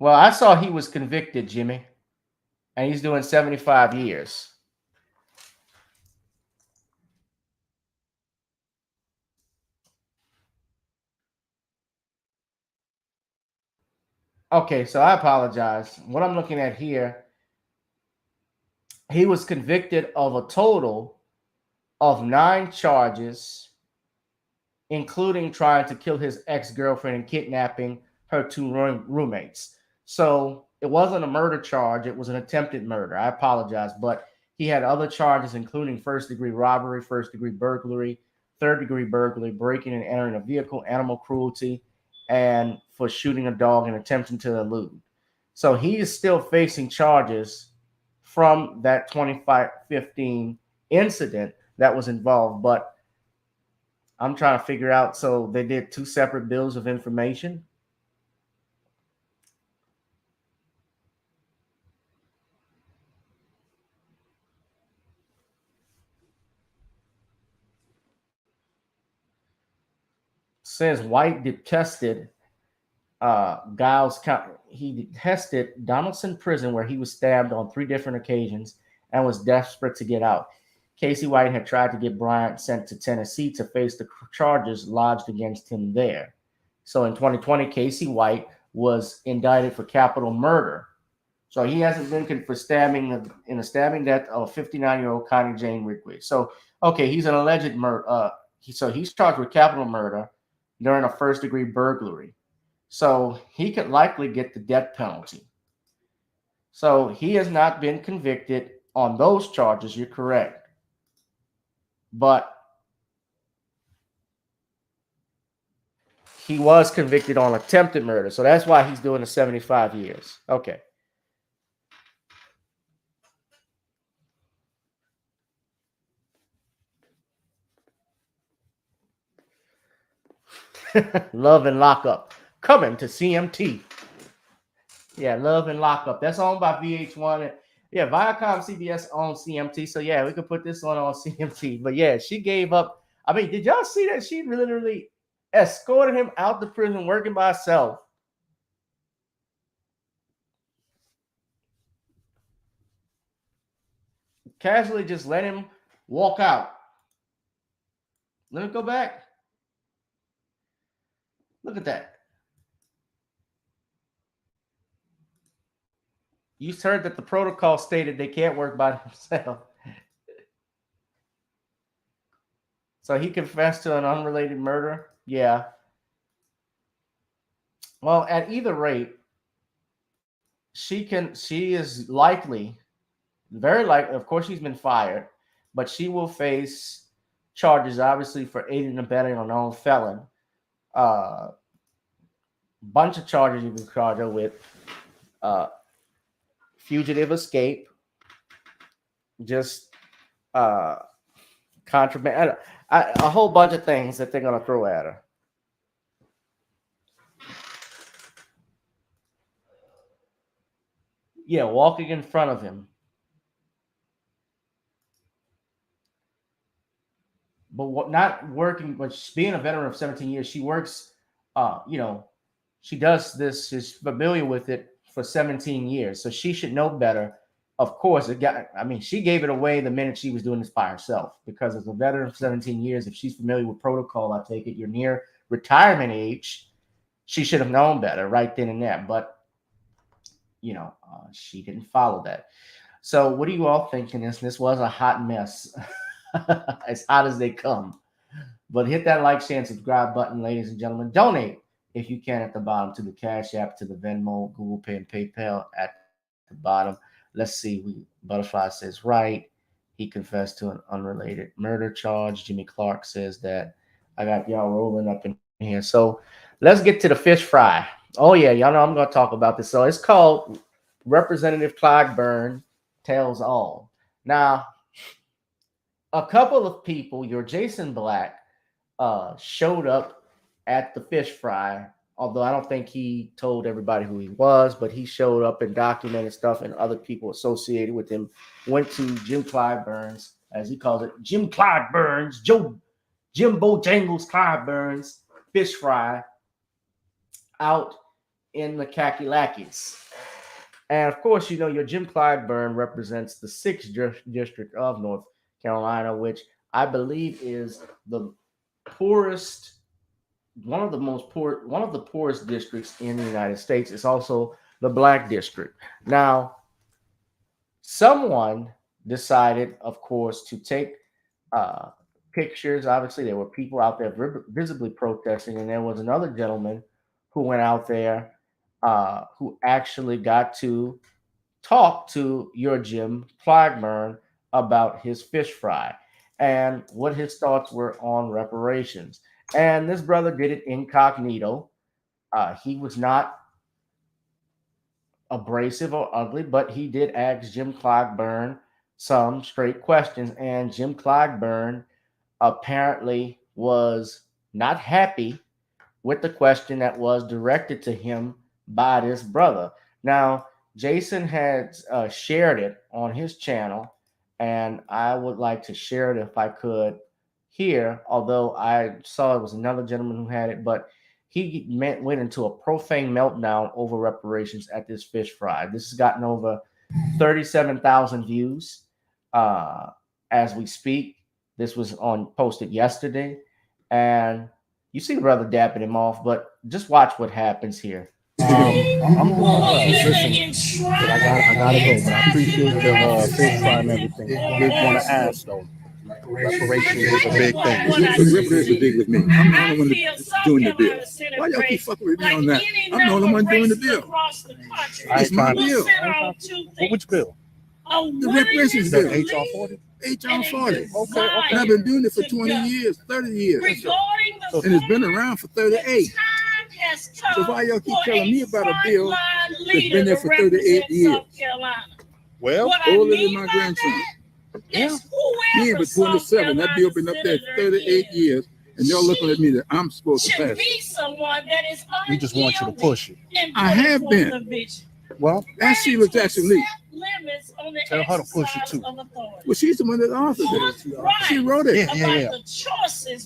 Well, I saw he was convicted, Jimmy, and he's doing 75 years. Okay, so I apologize. What I'm looking at here, he was convicted of a total of 9 charges, including trying to kill his ex-girlfriend and kidnapping her 2 roommates. So it wasn't a murder charge. It was an attempted murder. I apologize. But he had other charges, including first-degree robbery, first-degree burglary, third-degree burglary, breaking and entering a vehicle, animal cruelty, and for shooting a dog and attempting to elude. So he is still facing charges from that 2015 incident that was involved. But I'm trying to figure out, so they did 2 separate bills of information. Says White detested Giles County. He detested Donaldson Prison, where he was stabbed on 3 different occasions and was desperate to get out. Casey White had tried to get Bryant sent to Tennessee to face the charges lodged against him there. So in 2020, Casey White was indicted for capital murder. So he hasn't been for stabbing in a stabbing death of 59-year-old Connie Jane Ridgway. So, okay, he's an alleged murder. So he's charged with capital murder during a first-degree burglary. So he could likely get the death penalty. So he has not been convicted on those charges. You're correct. But he was convicted on attempted murder. So that's why he's doing the 75 years. Okay. Love and Lockup coming to CMT. Yeah, Love and Lockup. That's owned by VH1. Yeah, Viacom CBS owns CMT. So yeah, we could put this on CMT. But yeah, she gave up. I mean, did y'all see that she literally escorted him out the prison working by herself? Casually just let him walk out. Let me go back. Look at that. You heard that the protocol stated they can't work by themselves. So he confessed to an unrelated murder? Yeah. Well, at either rate, she is likely, very likely, of course she's been fired, but she will face charges, obviously, for aiding and abetting a known felon. Bunch of charges you can charge her with. Fugitive escape, just contraband, a whole bunch of things that they're going to throw at her. Yeah, walking in front of him. But not working, but being a veteran of 17 years, she works, she does this, she's familiar with it for 17 years. So she should know better. Of course, she gave it away the minute she was doing this by herself, because as a veteran of 17 years, if she's familiar with protocol, I take it you're near retirement age, she should have known better right then and there. But, she didn't follow that. So what do you all think in this? This was a hot mess. As hot as they come. But hit that like, share, and subscribe button, ladies and gentlemen. Donate if you can at the bottom, to the Cash App, to the Venmo, Google Pay, and PayPal at the bottom. Let's see. Butterfly says right. He confessed to an unrelated murder charge. Jimmy Clark says that. I got y'all rolling up in here. So let's get to the fish fry. Oh, yeah. Y'all know I'm going to talk about this. So it's called Representative Clyburn Tells All. Now, a couple of people, your Jason Black, showed up at the fish fry. Although I don't think he told everybody who he was, but he showed up and documented stuff, and other people associated with him went to Jim Clyburn's, as he calls it, Jim Clyburn's, Jim Bojangles Clyburn's fish fry out in the Kakalakis. And of course, you know, your Jim Clyburn represents the 6th district of North Carolina, which I believe is the poorest, one of the poorest districts in the United States. It's also the Black district. Now, someone decided, of course, to take pictures. Obviously, there were people out there visibly protesting, and there was another gentleman who went out there who actually got to talk to your Jim Clyburn about his fish fry and what his thoughts were on reparations. And this brother did it incognito. He was not abrasive or ugly, but he did ask Jim Clyburn some straight questions. And Jim Clyburn apparently was not happy with the question that was directed to him by this brother. Now, Jason had shared it on his channel, and I would like to share it if I could here, although I saw it was another gentleman who had it, but he went into a profane meltdown over reparations at this fish fry. This has gotten over 37,000 views as we speak. This was posted yesterday, and you see the brother dapping him off, but just watch what happens here. I'm listen, but I gotta go, but I appreciate the fish fry and everything. I did want to ask though. Reparations is a big thing. Reparations is big with me. I'm the only one that's doing the bill. Why y'all keep fucking with me on that? I'm the only one doing the bill. It's my bill. Which bill? The reparations bill. HR 40? HR 40. Okay. And I've been doing it for 20 years, 30 years. And it's been around for 38. So why y'all keep telling me about a bill that's been there for 38 years? Well, older than my grandson. Yeah, but 27. That bill been up there 38 years, and y'all looking at me that I'm supposed to pass it. We just want you to push it. I have been. Well, ask Sheila Jackson Lee. Tell her to push it too. Well, she's the one that authored it. She wrote it. Yeah.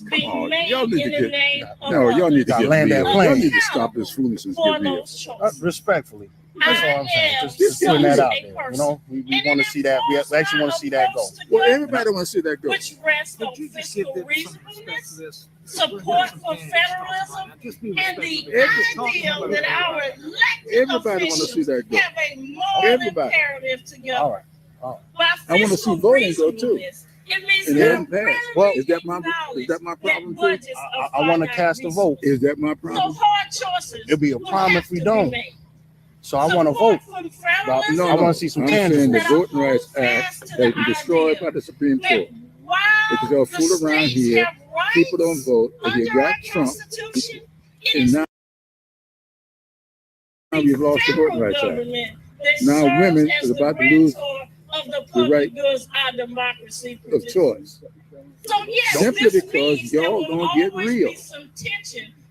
Come on, y'all need to get. No, y'all need to get real. Y'all need to stop this foolishness and get real. Respectfully. That's all I'm saying. Just putting that out there. You know, we want to see that. We actually want to see that go. Well, everybody want to see that go. Which rests on fiscal reasonableness, support for federalism, and the ideal that our elected officials have a moral imperative to go. All right. I want to see voting go too. It means and then pass. Well, is that my problem too? I want to cast a vote. Is that my problem? So hard choices. It'll be a problem if we don't. So I want to vote. No, I want to see some candidates. The Voting Rights Act has been destroyed by the Supreme Court. Because they'll fool around here. People don't vote. If you got Trump, and now we've lost the Voting Rights Act. Now women is about to lose the right of choice. Simply because y'all don't get real.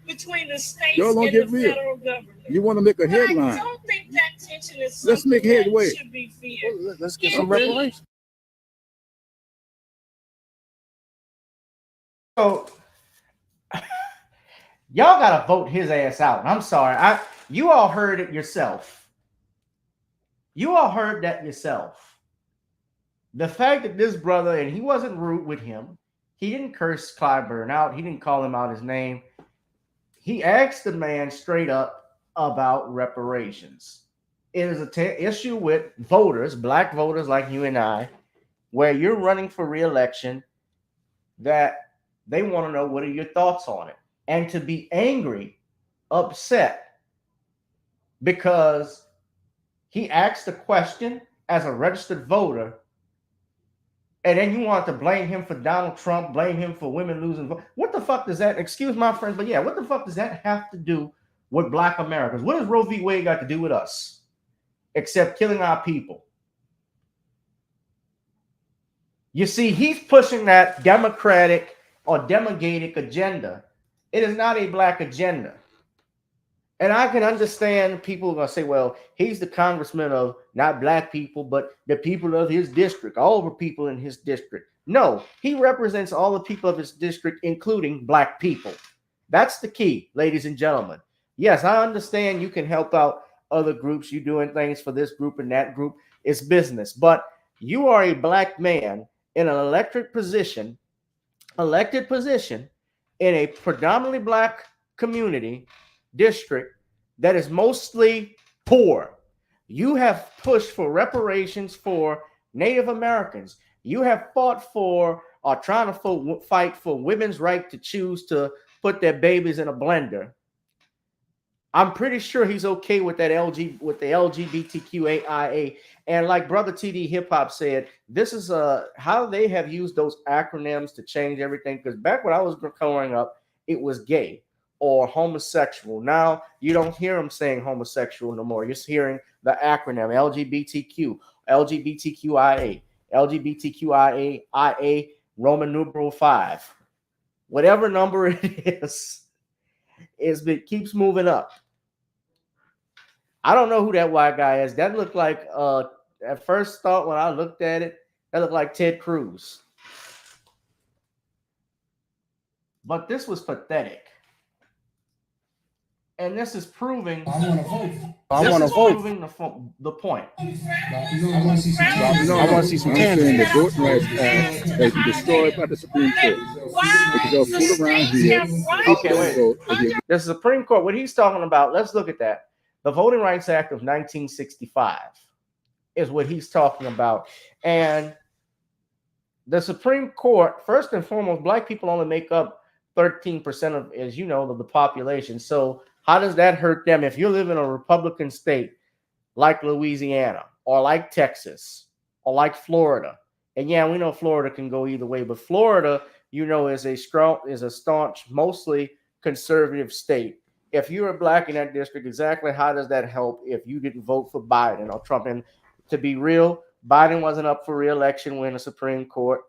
Between the states y'all don't and get the real. Federal government. You want to make a headline. I don't think that tension is let's make headway. Should be feared. Well, let's get some reparations. So y'all gotta vote his ass out. I'm sorry. You all heard it yourself. You all heard that yourself. The fact that this brother, and he wasn't rude with him, he didn't curse Clyburn out, he didn't call him out his name. He asked the man straight up about reparations. It is an issue with voters, black voters like you and I, where you're running for re-election, that they want to know what are your thoughts on it. And to be angry, upset, because he asked a question as a registered voter, and then you want to blame him for Donald Trump, blame him for women losing votes. What the fuck does that, excuse my friends, but yeah, what the fuck does that have to do with black Americans? What does Roe v. Wade got to do with us? Except killing our people. You see, he's pushing that democratic or demagogic agenda. It is not a black agenda. And I can understand people are going to say, well, he's the congressman of not black people, but the people of his district, all the people in his district. No, he represents all the people of his district, including black people. That's the key, ladies and gentlemen. Yes, I understand you can help out other groups. You're doing things for this group and that group. It's business. But you are a black man in an elected position in a predominantly black community district that is mostly poor. You have pushed for reparations for Native Americans. You have fought for or trying to fight for women's right to choose to put their babies in a blender. I'm pretty sure he's okay with that with the LGBTQIA. And like Brother TD Hip Hop said, this is how they have used those acronyms to change everything. Because back when I was growing up, it was gay or homosexual. Now you don't hear them saying homosexual no more. You're hearing the acronym LGBTQ, LGBTQIA, LGBTQIA, Roman numeral 5. Whatever number it is, it keeps moving up. I don't know who that white guy is. That looked like, at first thought when I looked at it, that looked like Ted Cruz. But this was pathetic. And this is proving. I want to vote. I want to vote. Proving the point. I want to see some. I want to see some candidates. The Voting Rights Act has been destroyed by the Supreme Court. Because they'll fool around here. Okay, wait. The Supreme Court, what he's talking about, let's look at that. The Voting Rights Act of 1965 is what he's talking about. And the Supreme Court, first and foremost, black people only make up 13% of, as you know, of the population. So how does that hurt them? If you live in a Republican state like Louisiana or like Texas or like Florida, and yeah, we know Florida can go either way, but Florida, you know, is a staunch, mostly conservative state. If you're a black in that district, exactly how does that help if you didn't vote for Biden or Trump? And to be real, Biden wasn't up for re-election when the Supreme Court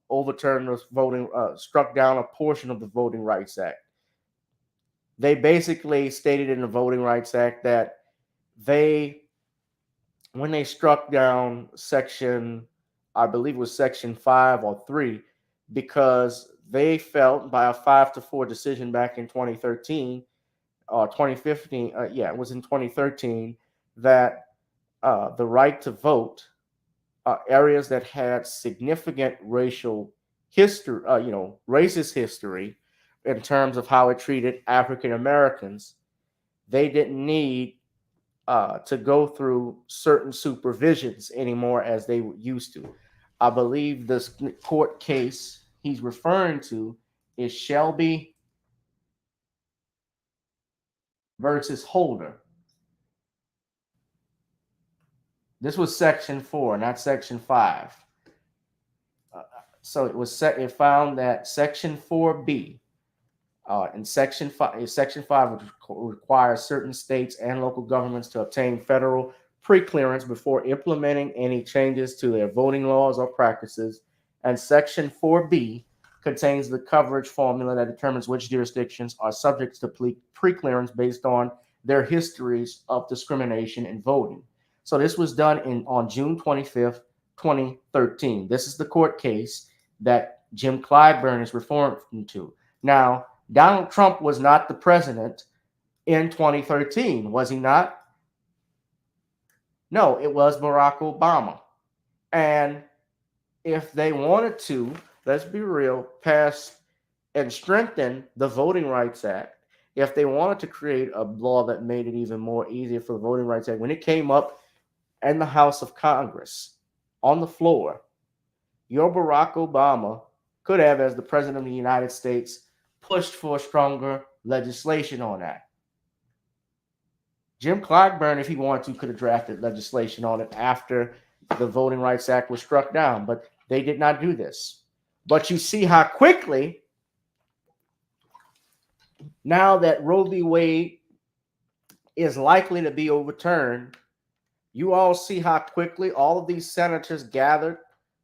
overturned the voting, struck down a portion of the Voting Rights Act. They basically stated in the Voting Rights Act that when they struck down section, I believe it was section 5 or 3, because they felt by a 5-4 decision back in 2013 or 2015, it was in 2013, that the right to vote, areas that had significant racial history, racist history in terms of how it treated African Americans, they didn't need to go through certain supervisions anymore as they used to. I believe this court case he's referring to is Shelby versus Holder. This was section 4, not section 5. So it found that section 4B and section 5 would require certain states and local governments to obtain federal pre-clearance before implementing any changes to their voting laws or practices. And section 4B contains the coverage formula that determines which jurisdictions are subject to pre-clearance based on their histories of discrimination in voting. So this was done on June 25th, 2013. This is the court case that Jim Clyburn is referring to. Now, Donald Trump was not the president in 2013, was he not? No, it was Barack Obama. And if they wanted to, let's be real, pass and strengthen the Voting Rights Act, if they wanted to create a law that made it even more easier for the Voting Rights Act, when it came up in the House of Congress on the floor, your Barack Obama could have, as the president of the United States, pushed for stronger legislation on that. Jim Clyburn, if he wanted to, could have drafted legislation on it after the Voting Rights Act was struck down, but they did not do this. But you see how quickly, now that Roe v. Wade is likely to be overturned, you all see how quickly all of these senators gathered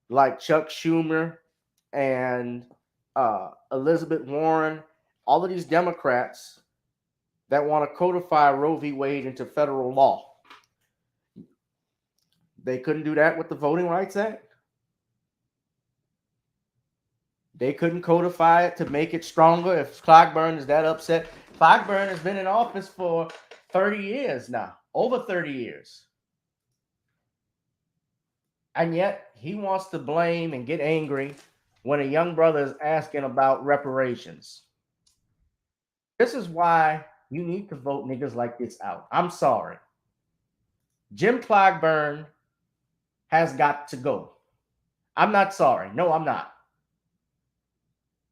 like Chuck Schumer and Elizabeth Warren, all of these Democrats that want to codify Roe v. Wade into federal law. They couldn't do that with the Voting Rights Act. They couldn't codify it to make it stronger. If Clyburn is that upset, Clyburn has been in office for 30 years now, over 30 years. And yet he wants to blame and get angry when a young brother is asking about reparations. This is why you need to vote niggas like this out. I'm sorry. Jim Clyburn has got to go. I'm not sorry. No, I'm not.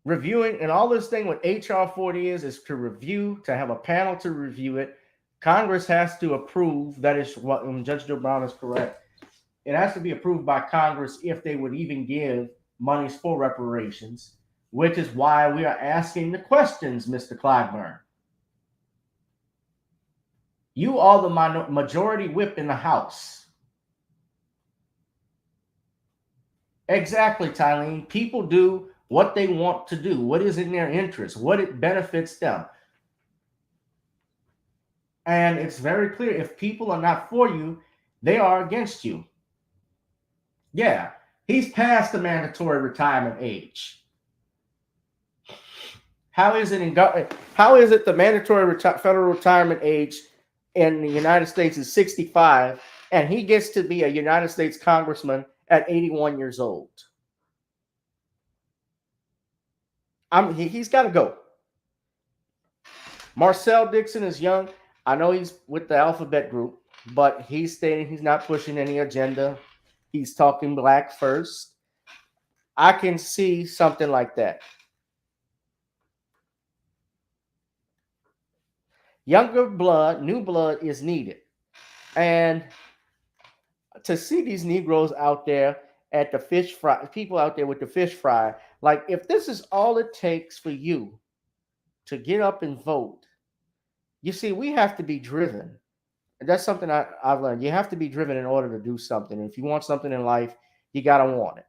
Reviewing, and all this thing with HR 40 is to review, to have a panel to review it. Congress has to approve. That is what Judge Joe Brown is correct. It has to be approved by Congress if they would even give monies for reparations, which is why we are asking the questions, Mr. Clyburn. You are the majority whip in the House. Exactly, Tylene. People do what they want to do, what is in their interest, what it benefits them. And it's very clear, if people are not for you, they are against you. Yeah, he's past the mandatory retirement age. How is it the mandatory federal retirement age in the United States is 65, and he gets to be a United States congressman at 81 years old? He's got to go. Marcel Dixon is young. I know he's with the Alphabet Group, but he's stating he's not pushing any agenda. He's talking black first. I can see something like that. Younger blood, new blood is needed. And to see these Negroes out there at the fish fry, people out there with the fish fry, like if this is all it takes for you to get up and vote, you see, we have to be driven. And that's something I've learned. You have to be driven in order to do something. And if you want something in life, you got to want it.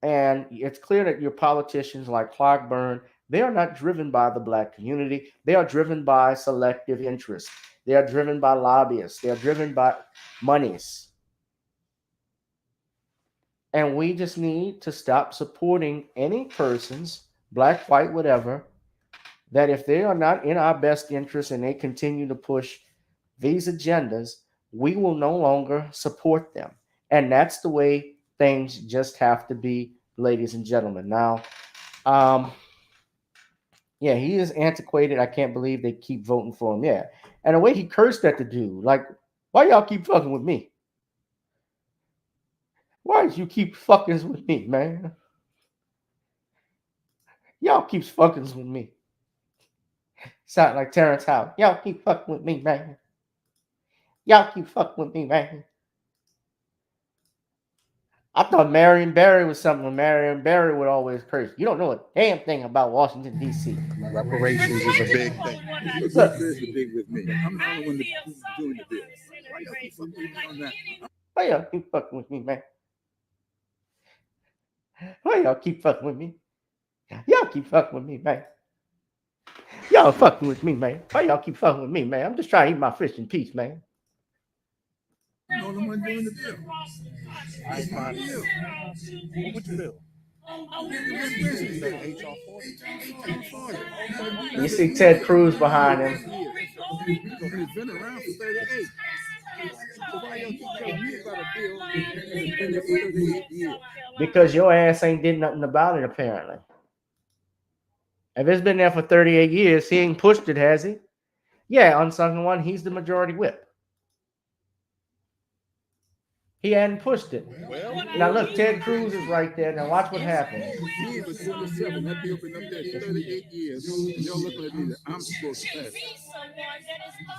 And it's clear that your politicians like Clyburn, they are not driven by the black community. They are driven by selective interests. They are driven by lobbyists. They are driven by monies. And we just need to stop supporting any persons, black, white, whatever, that if they are not in our best interest and they continue to push these agendas, we will no longer support them. And that's the way things just have to be, ladies and gentlemen. Now, yeah, he is antiquated. I can't believe they keep voting for him. Yeah. And the way he cursed at the dude, like, why y'all keep fucking with me? Why did you keep fucking with me, man? Y'all keeps fucking with me. Sound like Terrence Howard. Y'all keep fucking with me, man. Y'all keep fucking with me, man. I thought Marion Barry was something when Marion Barry would always curse. You don't know a damn thing about Washington, D.C. Reparations is a big thing. It's big with me. I'm the only one doing the bill. Why y'all keep fucking with me on that? Why y'all keep fucking with me, man? Why y'all keep fucking with me? Y'all keep fucking with me, man. Y'all fucking with me, man. Why y'all keep fucking with me, man? I'm just trying to eat my fish in peace, man. I'm the only one doing the bill. I find it. Which bill? You see Ted Cruz behind him. It's been around for 38. So why y'all keep telling me about a bill that's been there for 38 years? Because your ass ain't did nothing about it, apparently. If it's been there for 38 years, he ain't pushed it, has he? Yeah, unsung one, he's the majority whip. He hadn't pushed it. Now look, Ted Cruz is right there. Now watch what happens. He was 27. That bill been up there 38 years. And y'all looking at me that I'm supposed to pass.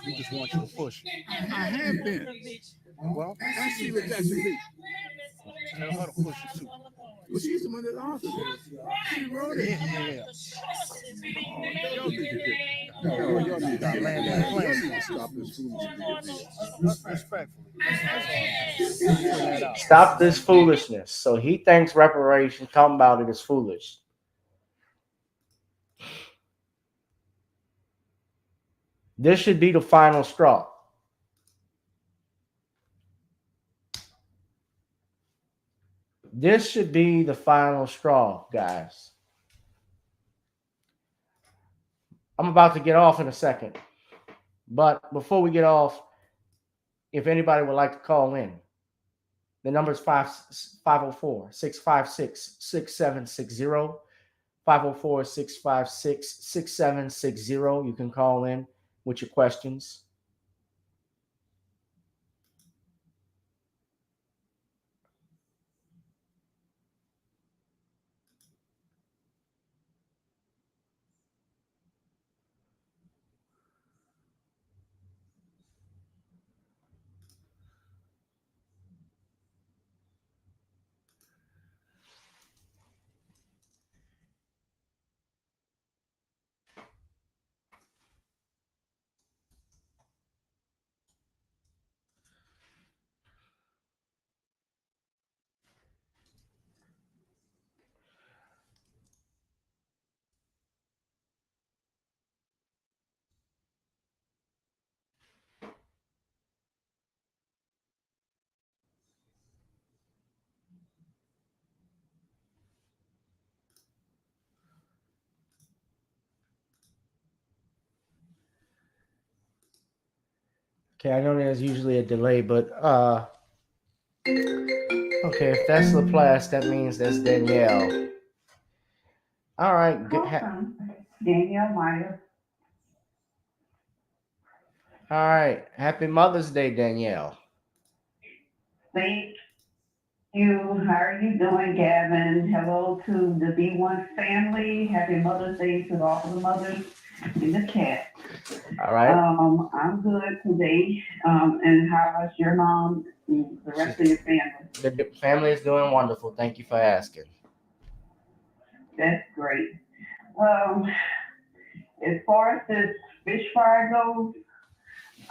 We just want you to push. I have been. Well, I see what Jackson Lee. tell her to push it too. Well, she's the one that authored it. She wrote it. Yeah. Oh, y'all think you did. No, y'all start landing the plane. Stop this foolishness. Respectfully. Putting that out. Stop this foolishness. So he thinks reparations, talking about it, is foolish. This should be the final straw. This should be the final straw, guys. I'm about to get off in a second. But before we get off, if anybody would like to call in, the number is 504-656-6760. 504-656-6760. You can call in with your questions. Okay, I know there's usually a delay, but okay, if that's Laplace, that means that's Danielle. All right, good. Danielle Meyer. All right, happy Mother's Day, Danielle. Thank you. How are you doing, Gavin? Hello to the B1 family. Happy Mother's Day to all the mothers in the chat. All right. I'm good today. And how's your mom and the rest of your family? The family is doing wonderful. Thank you for asking. That's great. As far as this fish fire goes,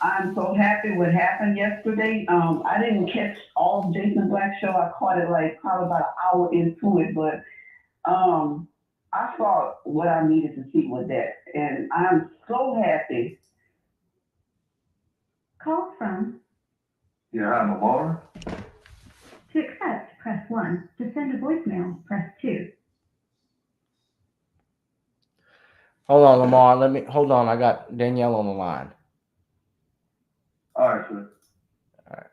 I'm so happy what happened yesterday. I didn't catch all of Jason Black's show. I caught it like probably about an hour into it, but I saw what I needed to see with that, and I'm so happy. Call from. Yeah, I'm Lamar. To accept, press 1. To send a voicemail, press 2. Hold on, Lamar. Hold on. I got Danielle on the line. All right, sir. All right.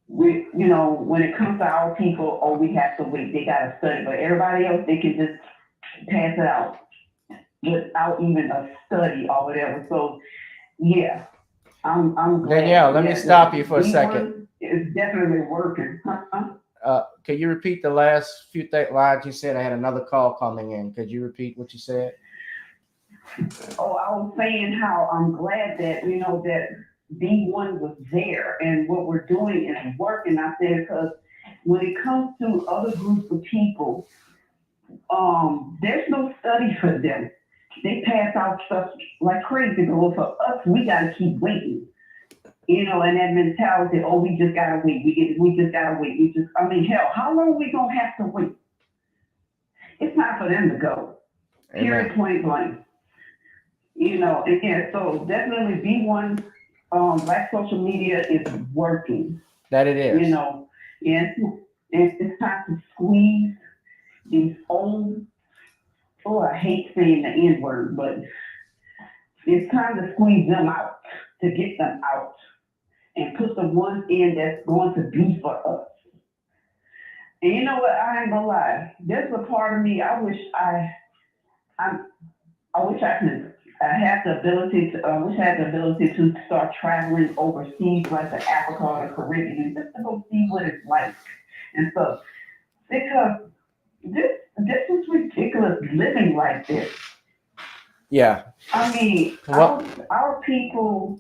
When it comes to our people, we have to wait. They got to study, but everybody else, they can just pass it out without even a study or whatever. So, yeah, I'm glad. Danielle, let me stop you for a second. It's definitely working. Can you repeat the last few lines you said? I had another call coming in. Could you repeat what you said? Oh, I was saying how I'm glad that, that B1 was there and what we're doing is working. I said, because when it comes to other groups of people, there's no study for them. They pass out stuff like crazy, but for us, we got to keep waiting. And that mentality, we just got to wait. We just got to wait. Hell, how long are we going to have to wait? It's time for them to go. Period, point blank. And so definitely B1, Black social media is working. That it is. And it's time to squeeze these old, I hate saying the N word, but it's time to squeeze them out, to get them out and put the ones in that's going to be for us. And you know what? I ain't gonna lie. There's a part of me, I wish I could have the ability to start traveling overseas, like to Africa or the Caribbean, just to go see what it's like and stuff. Because this is ridiculous living like this. Yeah. Our people,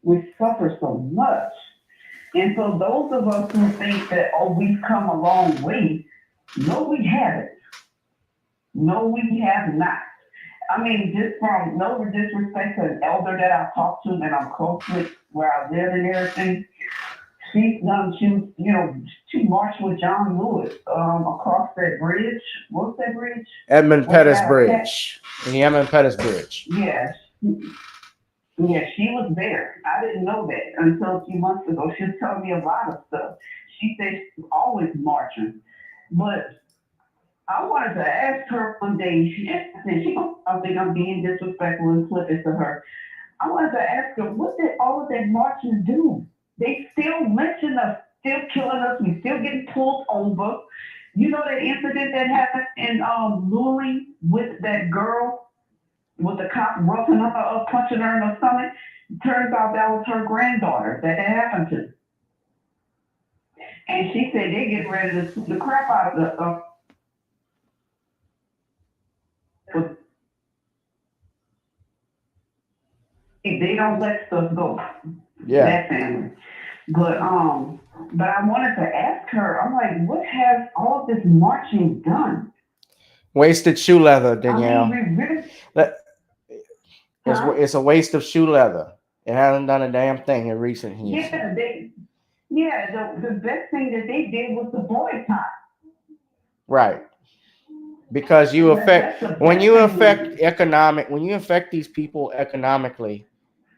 we suffer so much. And so those of us who think that, we've come a long way, no, we haven't. No, we have not. I mean, just from no disrespect to an elder that I talked to and I'm close with where I live and everything, she marched with John Lewis across that bridge. What's that bridge? Edmund Pettus Bridge. The Edmund Pettus Bridge. Yes. Yeah, she was there. I didn't know that until a few months ago. She was telling me a lot of stuff. She said she's always marching. But I wanted to ask her one day, I think I'm being disrespectful and flippant to her. I wanted to ask her, what did all of that marching do? They still lynching us, still killing us, we still getting pulled over. You know that incident that happened in Luling with that girl? With the cop roughing her up, punching her in the stomach. Turns out that was her granddaughter that it happened to. And she said they get ready to sue the crap out of they don't let stuff go. Yeah. That family. But I wanted to ask her, I'm like, what has all of this marching done? Wasted shoe leather, Danielle. I mean, we really, it's a waste of shoe leather. It hasn't done a damn thing in recent years. Yeah, the best thing that they did was the boycott. Right. Because you affect when you affect these people economically,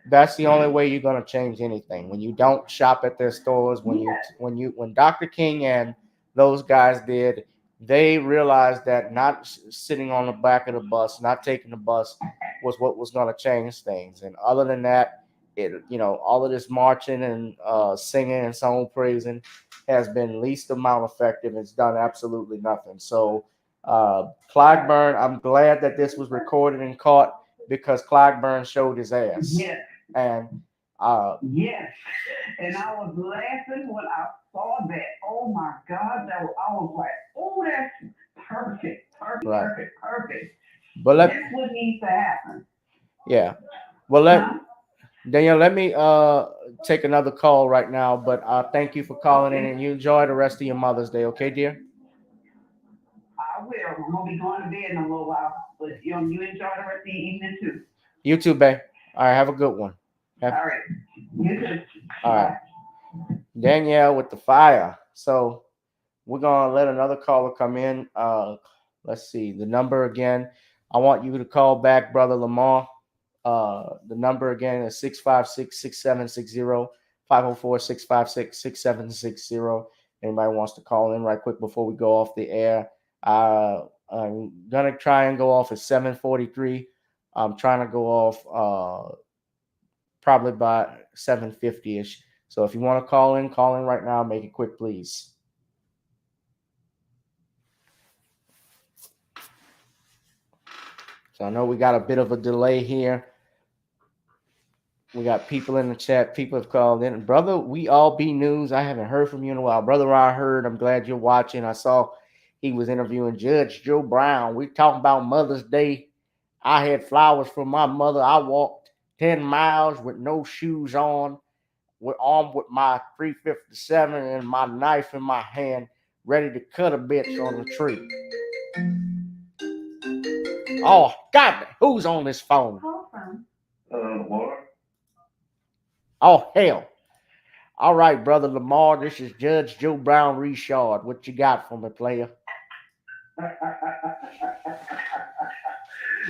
that's the only way you're going to change anything. When you don't shop at their stores, when Dr. King and those guys did, they realized that not sitting on the back of the bus, not taking the bus was what was going to change things. And other than that, all of this marching and singing and song praising has been least amount effective. It's done absolutely nothing. So Clyburn, I'm glad that this was recorded and caught because Clyburn showed his ass. Yes. And yes. And I was laughing when I saw that. Oh my God, I was like, oh, that's perfect. But that's what needs to happen. Yeah. Well, Danielle, let me take another call right now, but thank you for calling in and you enjoy the rest of your Mother's Day, okay, dear? I will. I'm gonna be going to bed in a little while, but you enjoy the rest of the evening too. You too, babe. All right, have a good one. All right. You too. All right. Danielle with the fire. So we're gonna let another caller come in. Let's see the number again. I want you to call back, Brother Lamar. The number again is 656-6760, 504-656-6760. Anybody wants to call in right quick before we go off the air? I'm gonna try and go off at 7:43. I'm trying to go off probably by 7:50ish. So if you want to call in right now. Make it quick, please. So I know we got a bit of a delay here. We got people in the chat. People have called in. Brother, we all be news. I haven't heard from you in a while. Brother, I heard. I'm glad you're watching. I saw he was interviewing Judge Joe Brown. We talking about Mother's Day. I had flowers for my mother. I walked 10 miles with no shoes on. We're armed with my .357 and my knife in my hand, ready to cut a bitch on the tree. Oh, God, who's on this phone? Lamar. Oh, hell. All right, Brother Lamar, this is Judge Joe Brown Richard. What you got for me, player? Hey,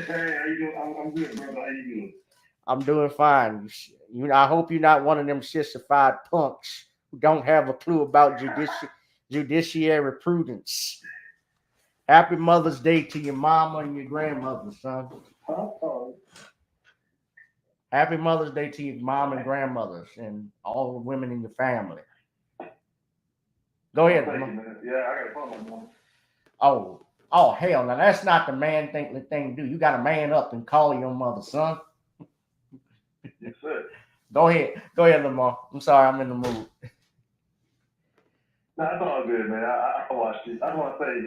how you doing? I'm good, brother. How you doing? I'm doing fine. I hope you're not one of them sissified punks who don't have a clue about judiciary prudence. Happy Mother's Day to your mama and your grandmother, son. Happy Mother's Day to your mom and grandmothers and all the women in your family. Go ahead. Thank you, man. Yeah, I got a phone, my mom. Oh, hell, now that's not the man thing to do. You got to man up and call your mother, son. Yes, sir. Go ahead, Lamar. I'm sorry, I'm in the mood. No, it's all good, man. I watched it. I just want to say,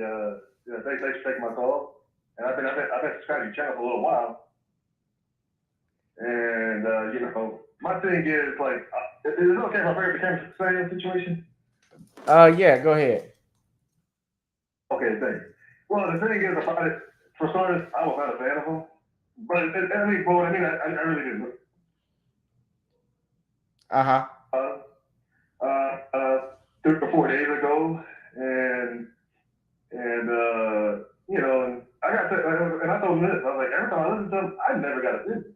thanks for taking my call. And I've been subscribed to your channel for a little while. And my thing is like, is it okay if I bring up the camera situation? Yeah, go ahead. Okay, thanks. Well, the thing is about it, for starters, I was not a fan of him. But I really didn't. Uh-huh. 3 or 4 days ago, and you know, and I told him this. I was like, every time I listen to him, I never got offended.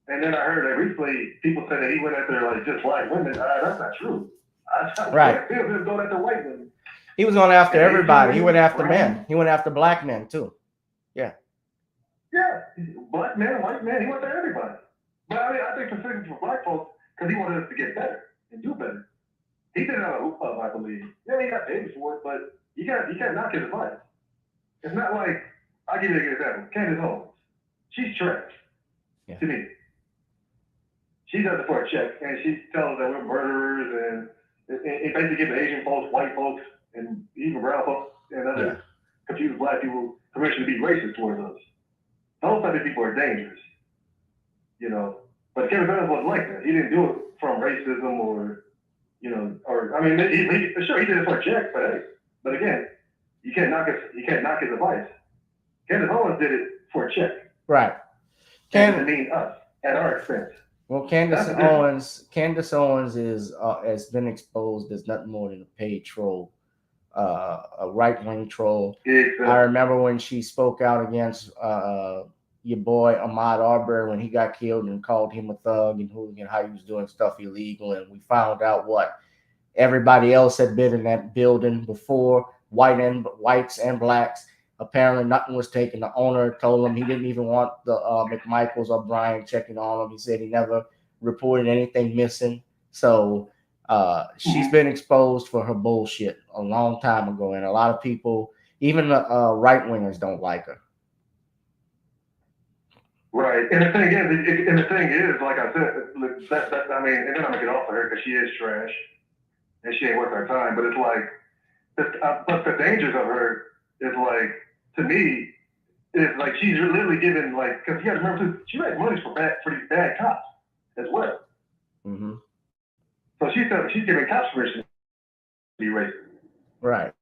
And then I heard that recently people said that he went after like just black women. That's not true. Right. He was going after white women. He was going after everybody. He went after men. He went after black men too. Yeah. Yeah, black men, white men. He went after everybody. But I mean, I think specifically for black folks, because he wanted us to get better and do better. He did it on a hoop club, I believe. Yeah, he got paid for it, but you can't knock his advice. It's not like, I'll give you a good example. Candace Owens. She's trash to me. She does it for a check, and she tells us that we're murderers, and it basically gives Asian folks, white folks, and even brown folks, and other confused black people permission to be racist towards us. Those type of people are dangerous, you know. But Kevin Bennett wasn't like that. He didn't do it from racism or, you know, or I mean, sure he did it for a check, but hey, but again, you can't knock his advice. Candace Owens did it for a check. Right. And to mean us at our expense. Well, Candace Owens is has been exposed as nothing more than a paid troll, a right-wing troll. Exactly. I remember when she spoke out against your boy Ahmaud Arbery when he got killed and called him a thug and hooligan, how he was doing stuff illegal, and we found out what everybody else had been in that building before, whites and blacks. Apparently, nothing was taken. The owner told him he didn't even want the McMichaels or Brian checking on him. He said he never reported anything missing. So she's been exposed for her bullshit a long time ago, and a lot of people, even the right-wingers, don't like her. Right, and the thing is, like I said, I mean, and then I'm gonna get off of her because she is trash, and she ain't worth our time. But it's like, but the dangers of her is like, to me, it's like she's literally giving, like, because you got to remember too, she makes money for these bad cops as well. Mm-hmm. So she's giving cops permission to be racist. Right.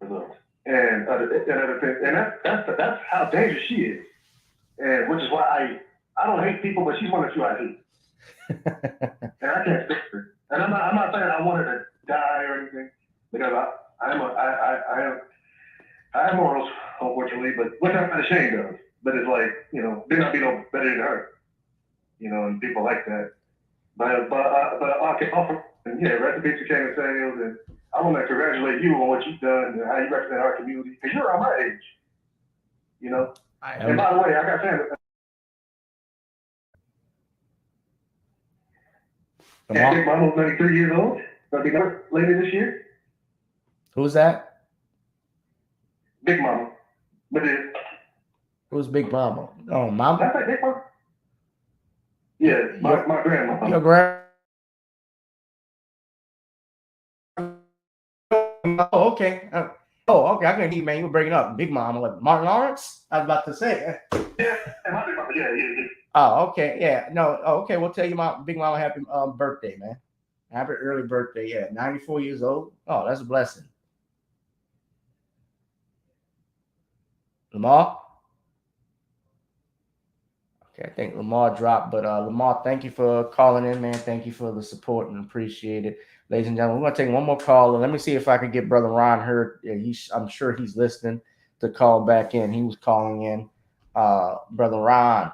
And other things, and that's how dangerous she is, and which is why I don't hate people, but she's one of the few I hate, and I can't fix her. And I'm not saying I want her to die or anything, because I have morals, unfortunately, but which I'm not ashamed of. But it's like, you know, they're not be no better than her, you know, and people like that. But okay, and yeah, rest in peace to Candace Daniels, and I want to congratulate you on what you've done and how you represent our community, because you're around my age, you know. And by the way, I got family. And Big Mama's 93 years old. Gonna be there later this year. Who's that? Big Mama. But who's Big Mama? Oh, Mama. That's like Big Mama. Yeah, my grandma. Your grandma. Oh, okay. Okay. I can hear you, man. You were breaking up. Big Mama, like Martin Lawrence. I was about to say. Yeah, my Big Mama. Yeah. Oh, okay. Yeah. No. Oh, okay. We'll tell you, my Big Mama, happy birthday, man. Happy early birthday. Yeah, 94 years old. Oh, that's a blessing. Lamar. Okay, I think Lamar dropped, but Lamar, thank you for calling in, man. Thank you for the support and appreciate it. Ladies and gentlemen, we're going to take one more call. And let me see if I can get Brother Ron Hurd. I'm sure he's listening to call back in. He was calling in. Brother Ron.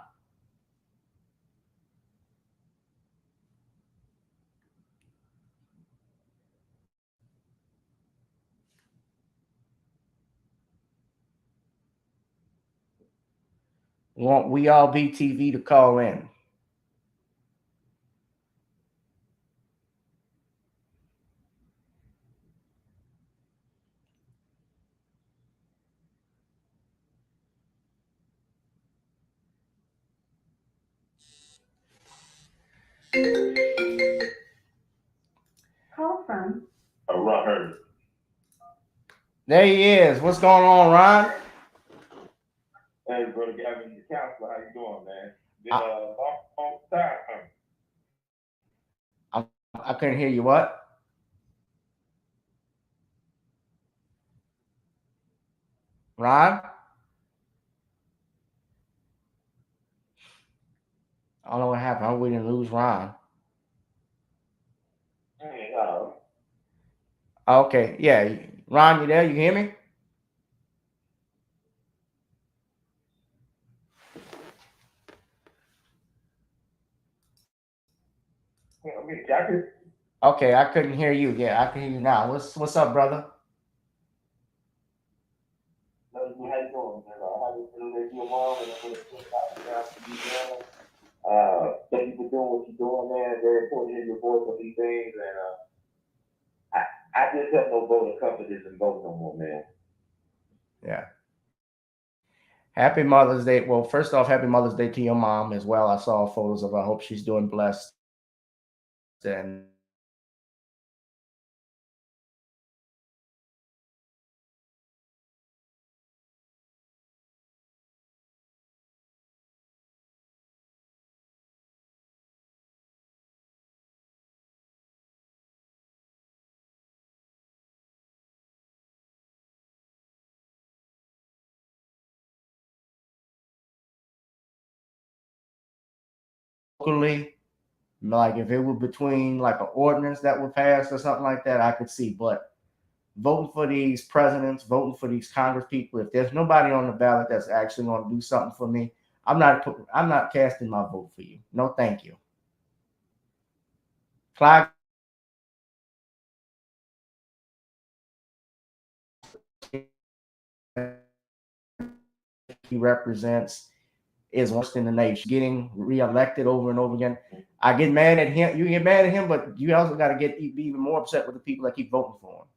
Want We All Be TV to call in. Call from. Ron Hurd. There he is. What's going on, Ron? Hey, brother Gavin, the counselor, how you doing, man? Been a long time. I couldn't hear you. What? Ron? don't know what happened. I hope we didn't lose Ron. Okay, yeah. Ron, you there? You hear me? Okay, I couldn't hear you. Yeah, I can hear you now. What's up, brother? Thank you for doing what you're doing, man. Very important to hear your voice on these things, and I just have no vote of confidence in vote no more, man. Yeah. Happy Mother's Day. Well, first off, happy Mother's Day to your mom as well. I saw photos of her. I hope she's doing blessed. And locally, like if it were between like an ordinance that would pass or something like that, I could see. But voting for these presidents, voting for these Congress people, if there's nobody on the ballot that's actually going to do something for me, I'm not casting my vote for you. No, thank you. Clyburn, he represents is worse in the nation, getting reelected over and over again. I get mad at him. You get mad at him, but you also got to be even more upset with the people that keep voting for him.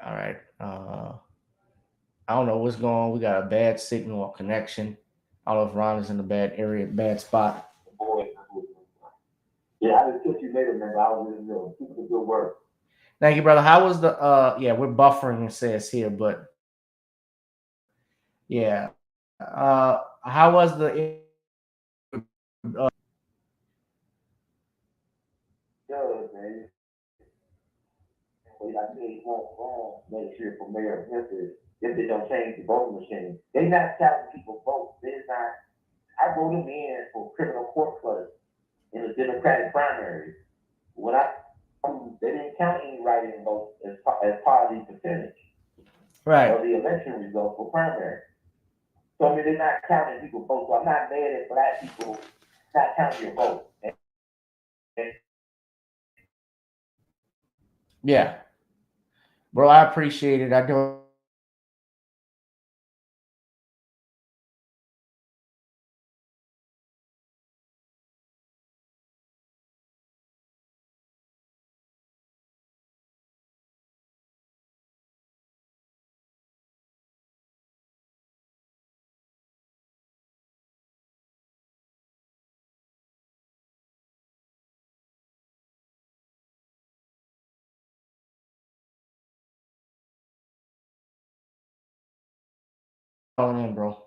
All right. I don't know what's going on. We got a bad signal or connection. I don't know if Ron is in a bad area, bad spot. Yeah, I just took you later, man. I was really good. Keep the good work. Thank you, brother. How was the yeah, we're buffering, it says here, but yeah. How was the Good, man. Like I said, he won't wrong next year for mayor of Memphis if they don't change the voting machine. They not telling people vote. They're not. I voted in for criminal court clerk in the Democratic primary. When they didn't count any write-in votes as part of the percentage of the election results for primary. So I mean, they're not counting people votes. So I'm not mad at black people not counting your vote. Yeah. Bro, I appreciate it. I do. In, bro. All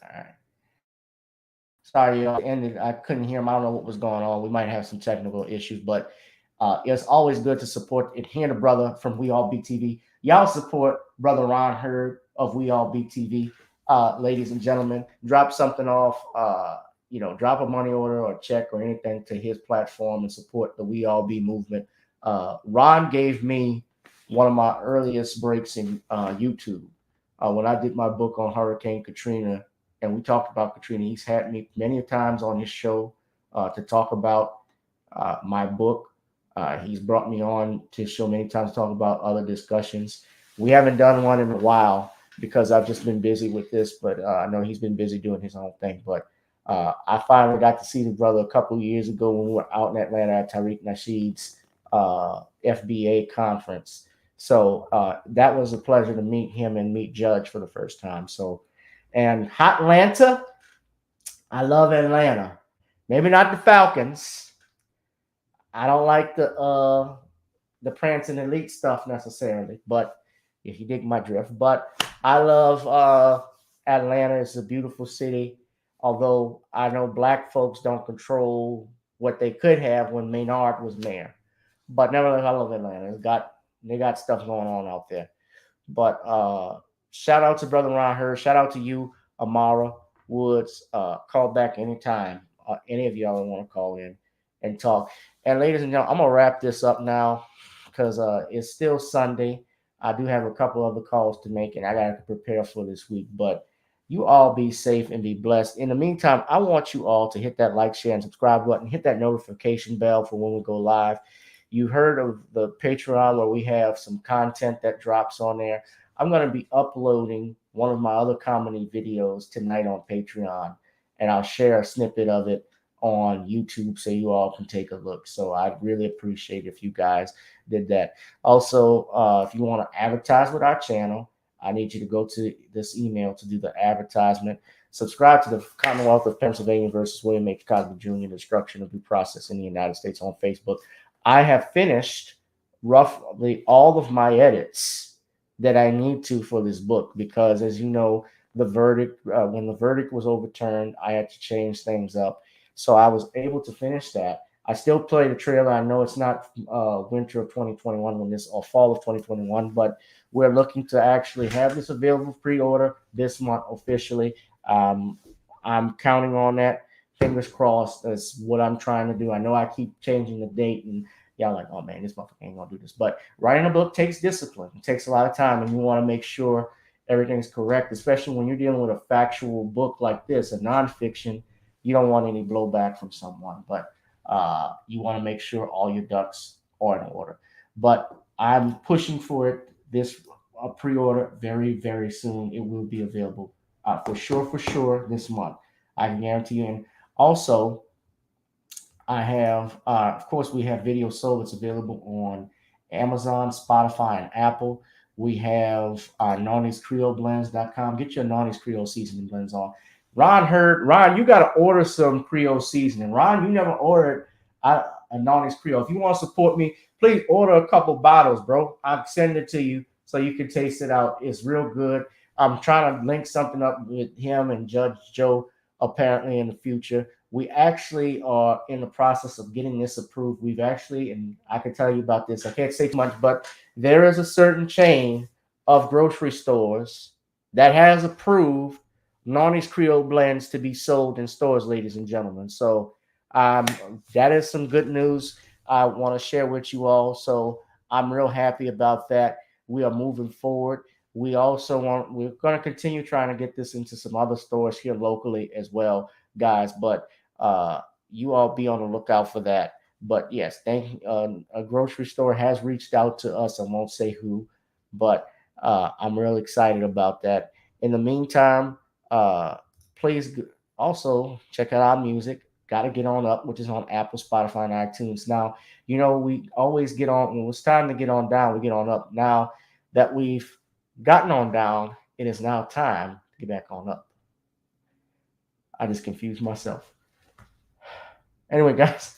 right. Sorry, y'all. Ended. I couldn't hear him. I don't know what was going on. We might have some technical issues, but it's always good to support and hear the brother from We All Beat TV. Y'all support brother Ron Hurd of We All Beat TV, ladies and gentlemen. Drop something off. Drop a money order or check or anything to his platform and support the We All Be movement. Ron gave me one of my earliest breaks in YouTube when I did my book on Hurricane Katrina. And we talked about Katrina. He's had me many times on his show to talk about my book. He's brought me on to his show many times to talk about other discussions. We haven't done one in a while because I've just been busy with this, but I know he's been busy doing his own thing. But I finally got to see the brother a couple of years ago when we were out in Atlanta at Tariq Nasheed's FBA conference. So that was a pleasure to meet him and meet Judge for the first time. And Atlanta, I love Atlanta. Maybe not the Falcons. I don't like the Prancing Elite stuff necessarily, but if you dig my drift. But I love Atlanta is a beautiful city, although I know black folks don't control what they could have when Maynard was mayor. But nevertheless, I love Atlanta. They got stuff going on out there. But shout out to Brother Ron Hurd. Shout out to you, Amara Woods. Call back anytime. Any of y'all want to call in and talk. And ladies and gentlemen, I'm gonna wrap this up now because it's still Sunday. I do have a couple other calls to make, and I gotta prepare for this week. But you all be safe and be blessed. In the meantime, I want you all to hit that like, share, and subscribe button. Hit that notification bell for when we go live. You heard of the Patreon where we have some content that drops on there. I'm going to be uploading one of my other comedy videos tonight on Patreon, and I'll share a snippet of it on YouTube so you all can take a look. So I'd really appreciate if you guys did that. Also, if you want to advertise with our channel, I need you to go to this email to do the advertisement. Subscribe to the Commonwealth of Pennsylvania versus William H. Cosby Jr. Destruction of Due Process in the United States on Facebook. I have finished roughly all of my edits that I need to for this book because, as you know, the verdict, when the verdict was overturned, I had to change things up. So I was able to finish that. I still play the trailer. I know it's not winter of 2021 or fall of 2021, but we're looking to actually have this available pre-order this month officially. I'm counting on that. Fingers crossed. That's what I'm trying to do. I know I keep changing the date and y'all like, oh man, this motherfucker ain't gonna do this. But writing a book takes discipline. It takes a lot of time, and you want to make sure everything's correct, especially when you're dealing with a factual book like this, a nonfiction. You don't want any blowback from someone, but you want to make sure all your ducks are in order. But I'm pushing for it. This pre-order very, very soon. It will be available for sure this month. I can guarantee you. And also, I have, of course, we have Video Soul that's available on Amazon, Spotify, and Apple. We have Nawny'sCreoleBlends.com. Get your Nawny's Creole seasoning blends on. Ron, you got to order some Creole seasoning. Ron, you never ordered a Nawny's Creole. If you want to support me, please order a couple bottles, bro. I'll send it to you so you can taste it out. It's real good. I'm trying to link something up with him and Judge Joe apparently in the future. We actually are in the process of getting this approved. We've actually, and I can tell you about this, I can't say too much, but there is a certain chain of grocery stores that has approved Nawny's Creole blends to be sold in stores, ladies and gentlemen. So that is some good news I want to share with you all. So I'm real happy about that. We are moving forward. We're going to continue trying to get this into some other stores here locally as well, guys. But you all be on the lookout for that. But yes, a grocery store has reached out to us. I won't say who, but I'm real excited about that. In the meantime, please also check out our music. Gotta Get On Up, which is on Apple, Spotify, and iTunes. Now, you know, we always get on when it's time to get on down, we get on up. Now that we've gotten on down, it is now time to get back on up. I just confused myself. Anyway, guys,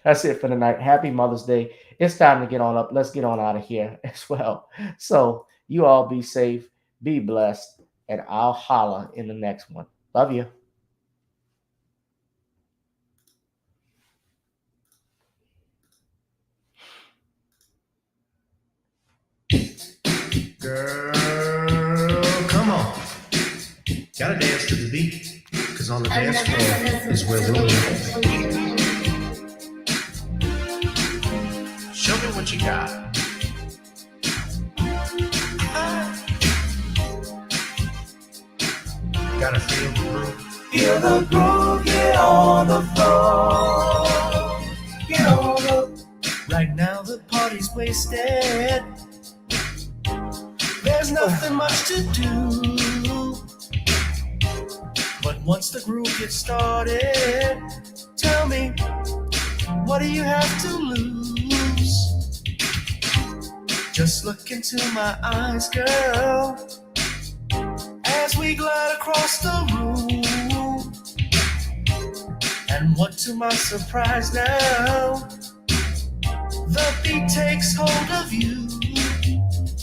that's it for tonight. Happy Mother's Day. It's time to get on up. Let's get on out of here as well. So you all be safe, be blessed, and I'll holla in the next one. Love you. Girl, come on. Gotta dance to the beat, because on the dance floor is where we'll be. Show me what you got. Gotta feel the groove. Feel the groove, get on the floor. Get on up. Right now the party's wasted. There's nothing much to do. But once the groove gets started, tell me, what do you have to lose? Just look into my eyes, girl, as we glide across the room. And what to my surprise now, the beat takes hold of you.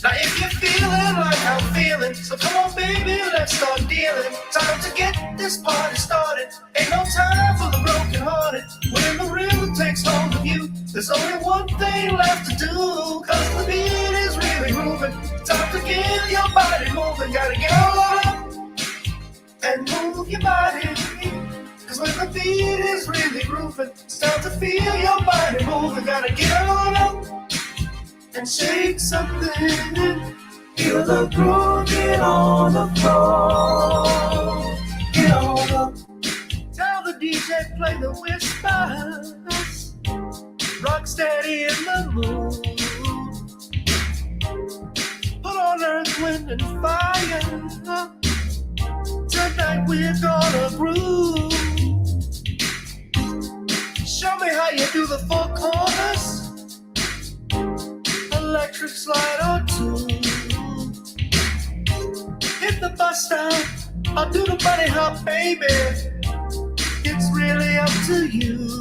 Now if you're feeling like I'm feeling, feeling. So come on, baby, let's start dealing. Time to get this party started. Ain't no time for the broken hearted. When the rhythm takes hold of you, there's only one thing left to do. Cause the beat is really moving. Time to get your body moving. Gotta get on up and move your body. Cause when the beat is really grooving, it's time to feel your body moving. Gotta get on up and shake something. Feel the groove, get on the floor. Get on up. Tell the DJ play the whispers. Rock steady in the mood. Put on Earth, Wind, and Fire. Tonight we're gonna groove. Show me how you do the four corners. Electric slide or two. Hit the bus stop, I'll do the bunny hop, baby. It's really up to you.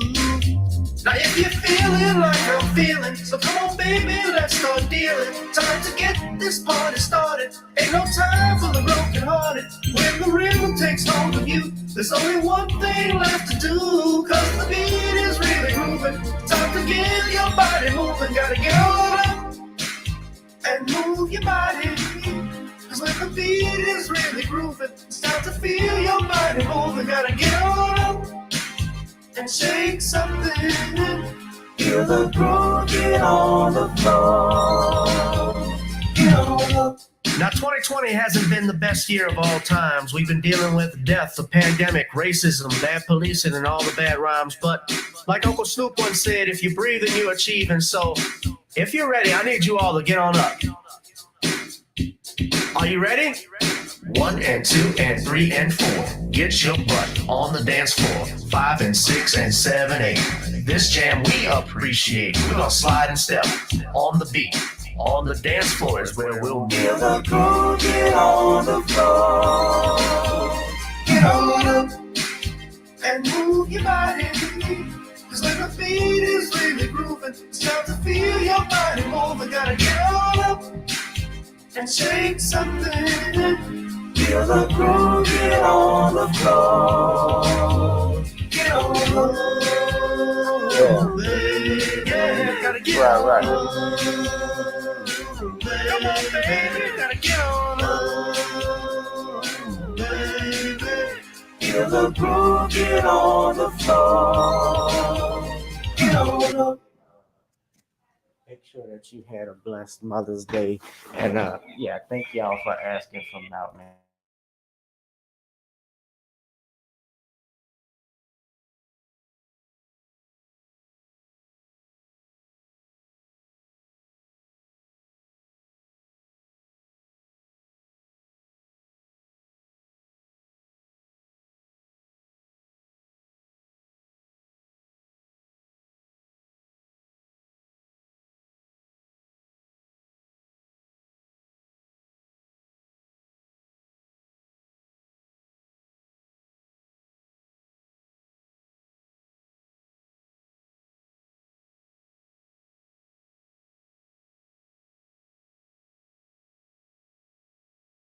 Now if you're feeling like I'm feeling, so come on, baby, let's start dealing. Time to get this party started. Ain't no time for the broken hearted. When the rhythm takes hold of you, there's only one thing left to do. Cause the beat is really grooving. Time to get your body moving. Gotta get on up and move your body. Cause when the beat is really grooving, it's time to feel your body moving. Gotta get on up and shake something. Feel the groove, get on the floor. Get on up. Now 2020 hasn't been the best year of all times. We've been dealing with death, the pandemic, racism, bad policing, and all the bad rhymes. But like Uncle Snoop once said, if you breathe and you achieve. And so if you're ready, I need you all to get on up. Are you ready? 1 and 2 and 3 and 4. Get your butt on the dance floor. 5 and 6 and 7, 8. This jam we appreciate. We're gonna slide and step on the beat. On the dance floor is where we'll be. Feel the groove, get on the floor. Get on up and move your body. Cause when the beat is really grooving, it's time to feel your body moving. Gotta get on up and shake something. Feel the groove, get on the floor. Get on the floor, baby. Yeah, gotta get on. Come on, baby, gotta get on. Baby. Feel the groove, get on the floor. Get on up. Make sure that you had a blessed Mother's Day. And yeah, thank y'all for asking from Out Man.